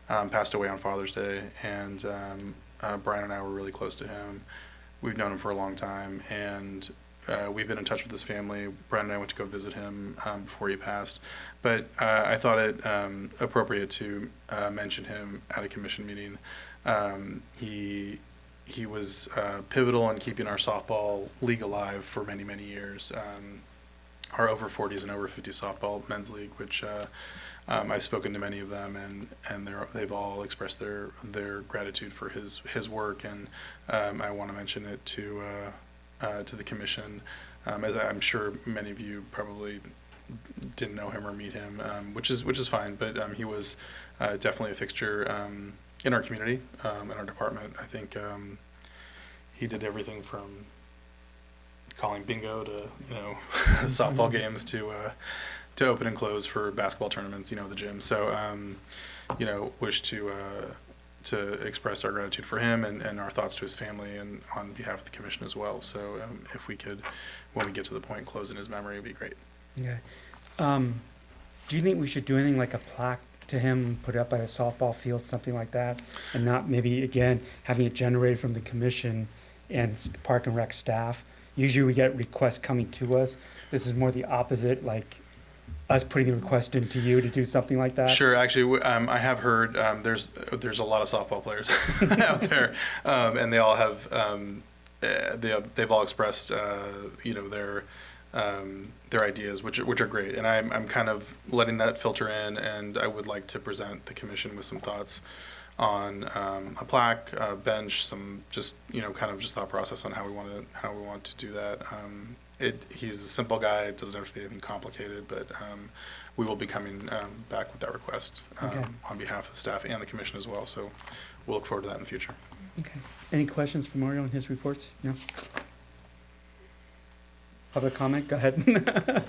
passed away on Father's Day, and Brian and I were really close to him. We've known him for a long time, and we've been in touch with his family. Brian and I went to go visit him before he passed, but I thought it appropriate to mention him at a commission meeting. He was pivotal in keeping our softball league alive for many, many years. Our over 40s and over 50s softball men's league, which I've spoken to many of them, and they've all expressed their gratitude for his work, and I want to mention it to the commission, as I'm sure many of you probably didn't know him or meet him, which is fine, but he was definitely a fixture in our community, in our department. I think he did everything from calling bingo to softball games to open and close for basketball tournaments, the gym. So wish to express our gratitude for him and our thoughts to his family and on behalf of the commission as well. So if we could, when we get to the point, close in his memory, it'd be great. Okay. Do you think we should do anything like a plaque to him, put it up by a softball field, something like that, and not maybe, again, having it generated from the commission and Park and Rec staff? Usually we get requests coming to us. This is more the opposite, like us putting the request into you to do something like that? Sure. Actually, I have heard there's a lot of softball players out there, and they all have they've all expressed their ideas, which are great, and I'm kind of letting that filter in, and I would like to present the commission with some thoughts on a plaque, a bench, some just kind of just thought process on how we want to do that. He's a simple guy. It doesn't have to be anything complicated, but we will be coming back with that request on behalf of the staff and the commission as well. So we'll look forward to that in the future. Okay. Any questions for Mario on his reports? No? Public comment? Go ahead.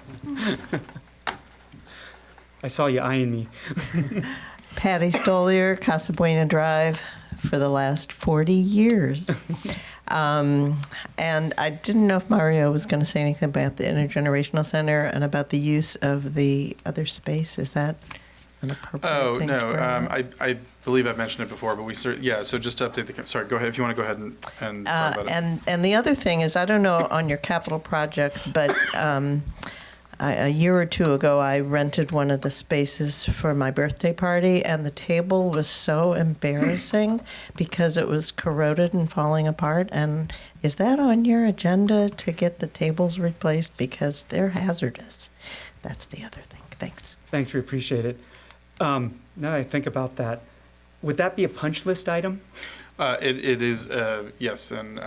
I saw you eyeing me. Patty Stolier, Casa Buena Drive, for the last 40 years. And I didn't know if Mario was going to say anything about the Intergenerational Center and about the use of the other space. Is that an appropriate thing to bring up? I believe I've mentioned it before, but so just to update sorry, go ahead, if you want to go ahead and talk about it. And the other thing is, I don't know on your capital projects, but a year or two ago, I rented one of the spaces for my birthday party, and the table was so embarrassing because it was corroded and falling apart. And is that on your agenda to get the tables replaced? Because they're hazardous. That's the other thing. Thanks. Thanks, we appreciate it. Now that I think about that, would that be a punch list item? It is, yes, and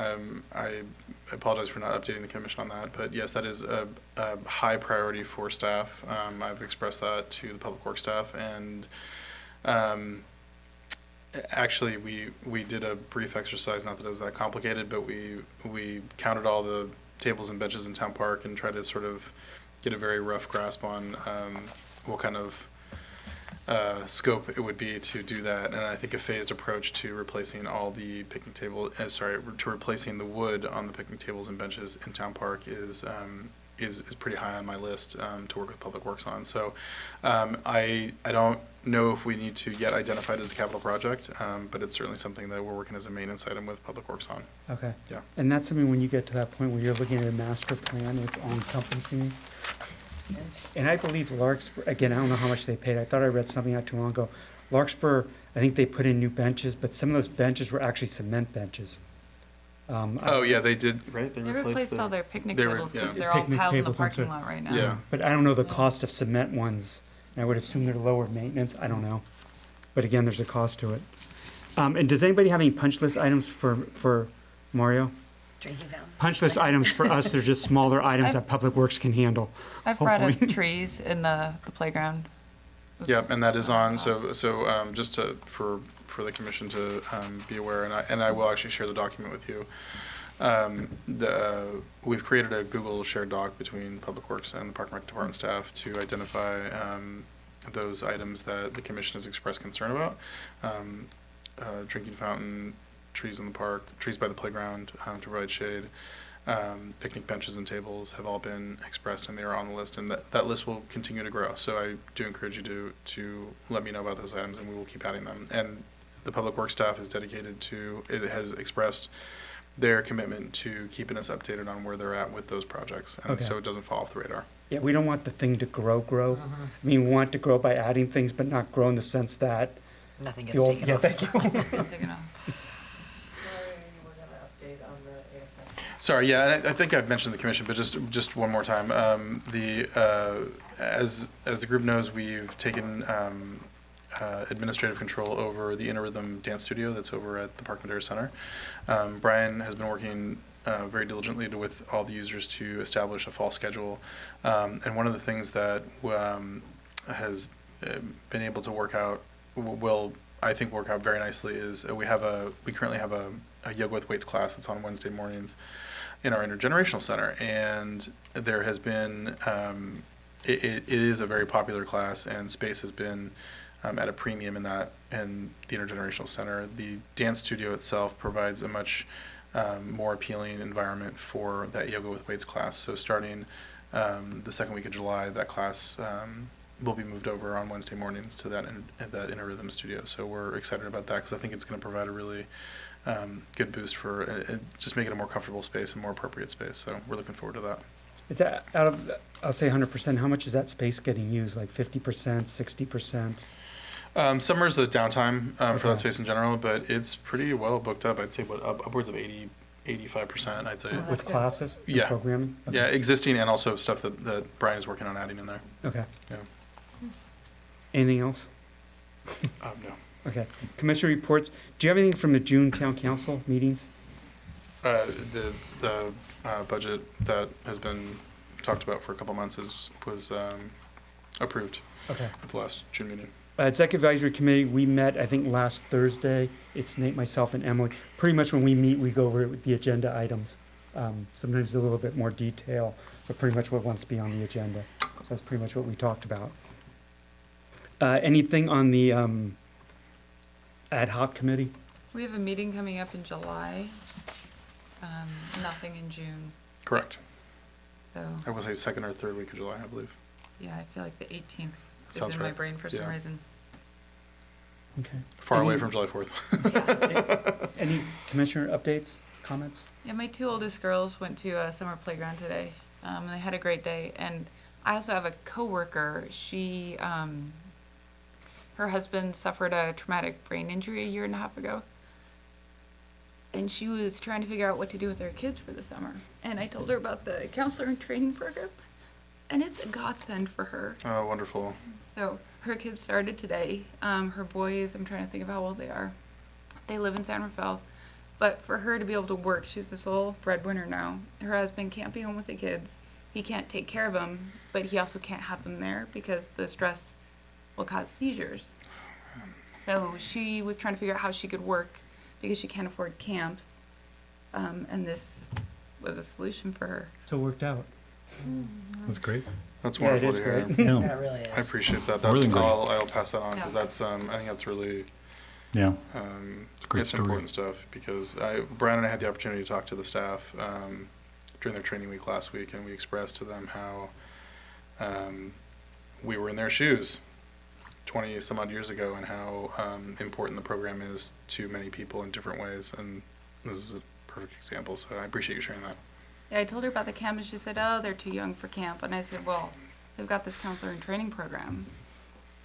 I apologize for not updating the commission on that, but yes, that is a high priority for staff. I've expressed that to the public works staff, and actually we did a brief exercise, not that it was that complicated, but we counted all the tables and benches in Town Park and tried to sort of get a very rough grasp on what kind of scope it would be to do that. And I think a phased approach to replacing all the picnic table, to replacing the wood on the picnic tables and benches in Town Park is pretty high on my list to work with Public Works on. So I don't know if we need to yet identify it as a capital project, but it's certainly something that we're working as a maintenance item with Public Works on. Okay. Yeah. And that's something when you get to that point where you're looking at a master plan, it's all encompassing. And I believe Larkspur, again, I don't know how much they paid. I thought I read something not too long ago. Larkspur, I think they put in new benches, but some of those benches were actually cement benches. Oh, yeah, they did, right? They replaced all their picnic they were- tables yeah. because they're all Picnic piled in the tables and parking so- lot right now. Yeah. But I don't know the cost of cement ones. I would assume they're lower maintenance. I don't know. But again, there's a cost to it. And does anybody have any punch list items for Mario? Drinking fountain. Punch list items for us, they're just smaller items that Public Works can handle. I've brought up hopefully. trees in the playground. Yep, and that is on, so just for the commission to be aware, and I will actually share the document with you. We've created a Google shared doc between Public Works and the Park and Rec Department staff to identify those items that the commission has expressed concern about. Drinking fountain, trees in the park, trees by the playground to provide shade, picnic benches and tables have all been expressed and they are on the list, and that list will continue to grow. So I do encourage you to let me know about those items and we will keep adding them. And the Public Works staff is dedicated to, it has expressed their commitment to keeping us updated on where they're at with those projects, and Okay. so it doesn't fall off the radar. Yeah, we don't want the thing to grow. I mean, we want it to grow by adding things, but not grow in the sense that Nothing the gets old, taken yeah, off. thank you. Taken off. Sorry, yeah, and I think I've mentioned the commission, but just one more time. As the group knows, we've taken administrative control over the Inner Rhythm Dance Studio that's over at the Park Madera Center. Brian has been working very diligently with all the users to establish a fall schedule. And one of the things that has been able to work out, will I think work out very nicely, is we currently have a yoga with weights class that's on Wednesday mornings in our intergenerational center, and there has been it is a very popular class, and space has been at a premium in the intergenerational center. The dance studio itself provides a much more appealing environment for that yoga with weights class. So starting the second week of July, that class will be moved over on Wednesday mornings to that Inner Rhythm studio. So we're excited about that because I think it's going to provide a really good boost for just make it a more comfortable space and more appropriate space. So we're looking forward to that. It's out of, I'll say 100%, how much is that space getting used? Like 50%, 60%? Summer's the downtime for Okay. that space in general, but it's pretty well booked up. I'd say upwards of 85%, I'd say. With classes and Yeah. programming? Okay. Yeah, existing and also stuff that Brian is working on adding in there. Okay. Yeah. Anything else? No. Okay. Commissioner reports. Do you have anything from the June Town Council meetings? The budget that has been talked about for a couple months was approved Okay. at the last June meeting. Executive Advisory Committee, we met, I think, last Thursday. It's Nate, myself, and Emily. Pretty much when we meet, we go over the agenda items. Sometimes a little bit more detail, but pretty much what wants to be on the agenda. So that's pretty much what we talked about. Anything on the ad hoc committee? We have a meeting coming up in July. Nothing in June. Correct. So, I will say second or third week of July, I believe. yeah, I feel like the 18th is Sounds in my right. brain for some Yeah. reason. Okay. Far away Any- from July 4th. Any commissioner updates, comments? Yeah, my two oldest girls went to a summer playground today, and they had a great day. And I also have a coworker. She, her husband suffered a traumatic brain injury a year and a half ago. And she was trying to figure out what to do with her kids for the summer. And I told her about the counselor and training program. And it's a godsend for her. Oh, wonderful. So her kids started today. Her boys, I'm trying to think of how old they are. They live in San Rafael. But for her to be able to work, she's the sole breadwinner now. Her husband can't be home with the kids. He can't take care of them, but he also can't have them there because the stress will cause seizures. So she was trying to figure out how she could work because she can't afford camps. And this was a solution for her. So it worked out. That's great. That's Yeah, it wonderful is to hear. great. Yeah, Yeah, it really I is. appreciate that. Really That's, great. I'll pass that on because Yeah. that's, I think that's really, yeah. it's great story. important stuff because Brian and I had the opportunity to talk to the staff during their training week last week, and we expressed to them how we were in their shoes 20 some odd years ago and how important the program is to many people in different ways. And this is a perfect example. So I appreciate you sharing that. Yeah, I told her about the camp and she said, oh, they're too young for camp. And I said, well, they've got this counselor and training program.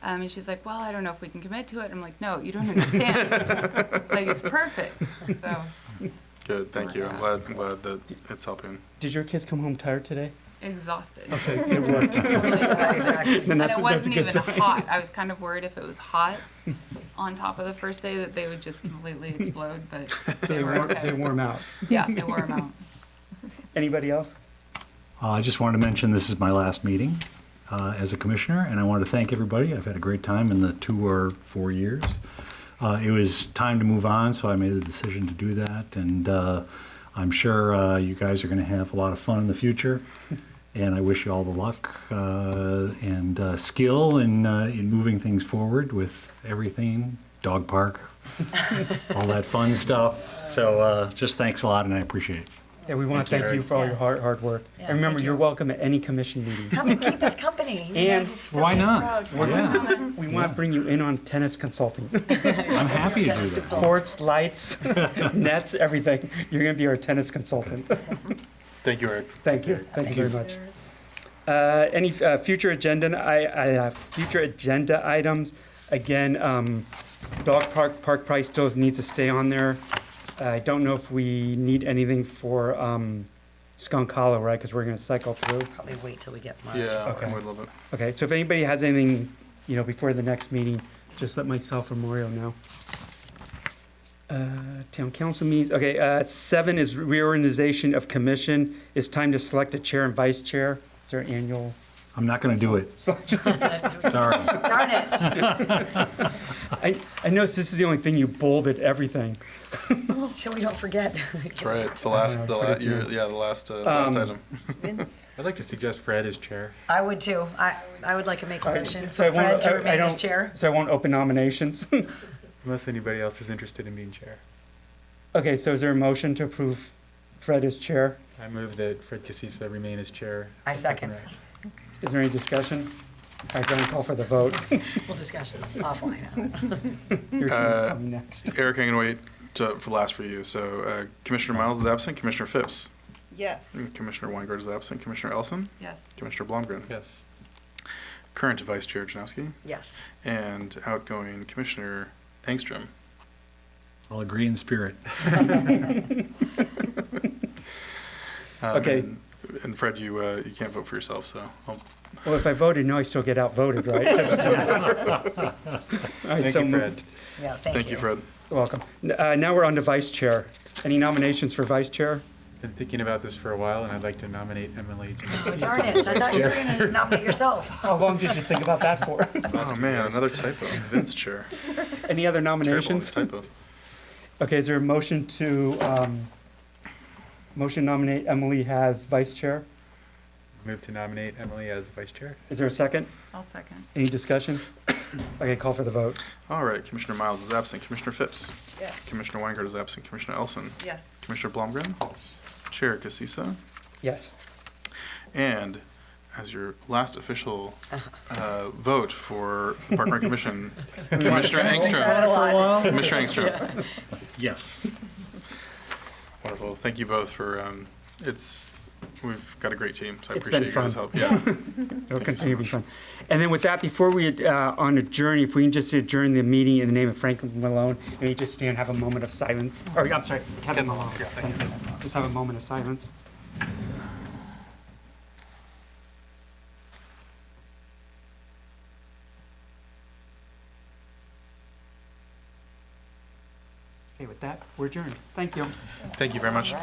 And she's like, well, I don't know if we can commit to it. I'm like, no, you don't understand. Like, it's perfect. So. Good, thank you. I'm glad that it's helping. Did your kids come home tired today? Exhausted. Okay, it worked. Exactly. Then And that's- it that's a wasn't good even sign. hot. I was kind of worried if it was hot on top of the first day that they would just completely explode, but So they were okay. they warm out. Yeah, they wore them out. Anybody else? I just wanted to mention this is my last meeting as a commissioner, and I wanted to thank everybody. I've had a great time in the 2 or 4 years. It was time to move on, so I made the decision to do that, and I'm sure you guys are going to have a lot of fun in the future, and I wish you all the luck and skill in moving things forward with everything, dog park, all that fun stuff. So just thanks a lot, and I appreciate it. Yeah, we want to thank you for all your hard work. Yeah, And remember, thank you're you. welcome at any commission meeting. Come and keep us company. And Why not? Yeah. We want to bring you in on tennis consulting. I'm happy to do that. Courts, lights, nets, everything. You're going to be our tennis consultant. Thank you, Eric. Thank you. Thank you very much. Any future future agenda items? Again, dog park price still needs to stay on there. I don't know if we need anything for Skunk Hollow, right? Because we're going to cycle through. Probably wait till we get March. Yeah, Okay. I would love it. Okay, so if anybody has anything, before the next meeting, just let myself or Mario know. Town council meetings, okay, 7 is reorganization of commission. It's time to select a chair and vice chair. Is there an annual? I'm not going to do it. Sorry. Darn it. I noticed this is the only thing you bolded everything. So we don't forget. That's right. It's the last, put it year, in. yeah, the last item. Vince? I'd like to suggest Fred as chair. I would too. I would like to make a motion So I for Fred won't- to I remain as don't- chair. So I won't open nominations. Unless anybody else is interested in being chair. Okay, so is there a motion to approve Fred as chair? I move that Fred Casisa remain as chair. I second. Is there any discussion? All right, Brian, call for the vote. We'll discuss it offline. Your turn is coming next. Eric, I'm going to wait for last for you. So Commissioner Miles is absent. Commissioner Phipps. Yes. And Commissioner Weingart is absent. Commissioner Elson. Yes. Commissioner Blomgren. Yes. Current Vice Chair Janowski. Yes. And outgoing Commissioner Engstrom. I'll agree in spirit. Okay. And Fred, you can't vote for yourself, so Well, if I voted no, I still get outvoted, right? All right, Thank so you, moved. Fred. Yeah, thank you, Fred. You're welcome. Now we're on to vice chair. Any nominations for vice chair? Been thinking about this for a while, and I'd like to nominate Emily. Oh, darn it. I thought you were going to nominate yourself. How long did you think about that for? Oh man, another typo. Vince Chair. Any other Terrible nominations? typos. Okay, is there a motion to nominate Emily as vice chair? Move to nominate Emily as vice chair. Is there a second? I'll second. Any discussion? Okay, call for the vote. All right, Commissioner Miles is absent. Commissioner Phipps. Yes. Commissioner Weingart is absent. Commissioner Elson. Yes. Commissioner Blomgren. Chair Casisa. Yes. And as your last official vote for the Park and Rec Commission, Commissioner Engstrom. Commissioner Engstrom. Yes. Wonderful. Thank you both for, we've got a great team, so I It's appreciate been you guys' fun. help. Yeah. It'll continue to be fun. And then with that, before we on adjourn, if we can just adjourn the meeting in the name of Franklin Malone, and we just stand and have a moment of silence. Or I'm sorry, Kevin Malone. Yeah, thank you. Just have a moment of silence. Okay, with that, we're adjourned. Thank you. Thank you very much.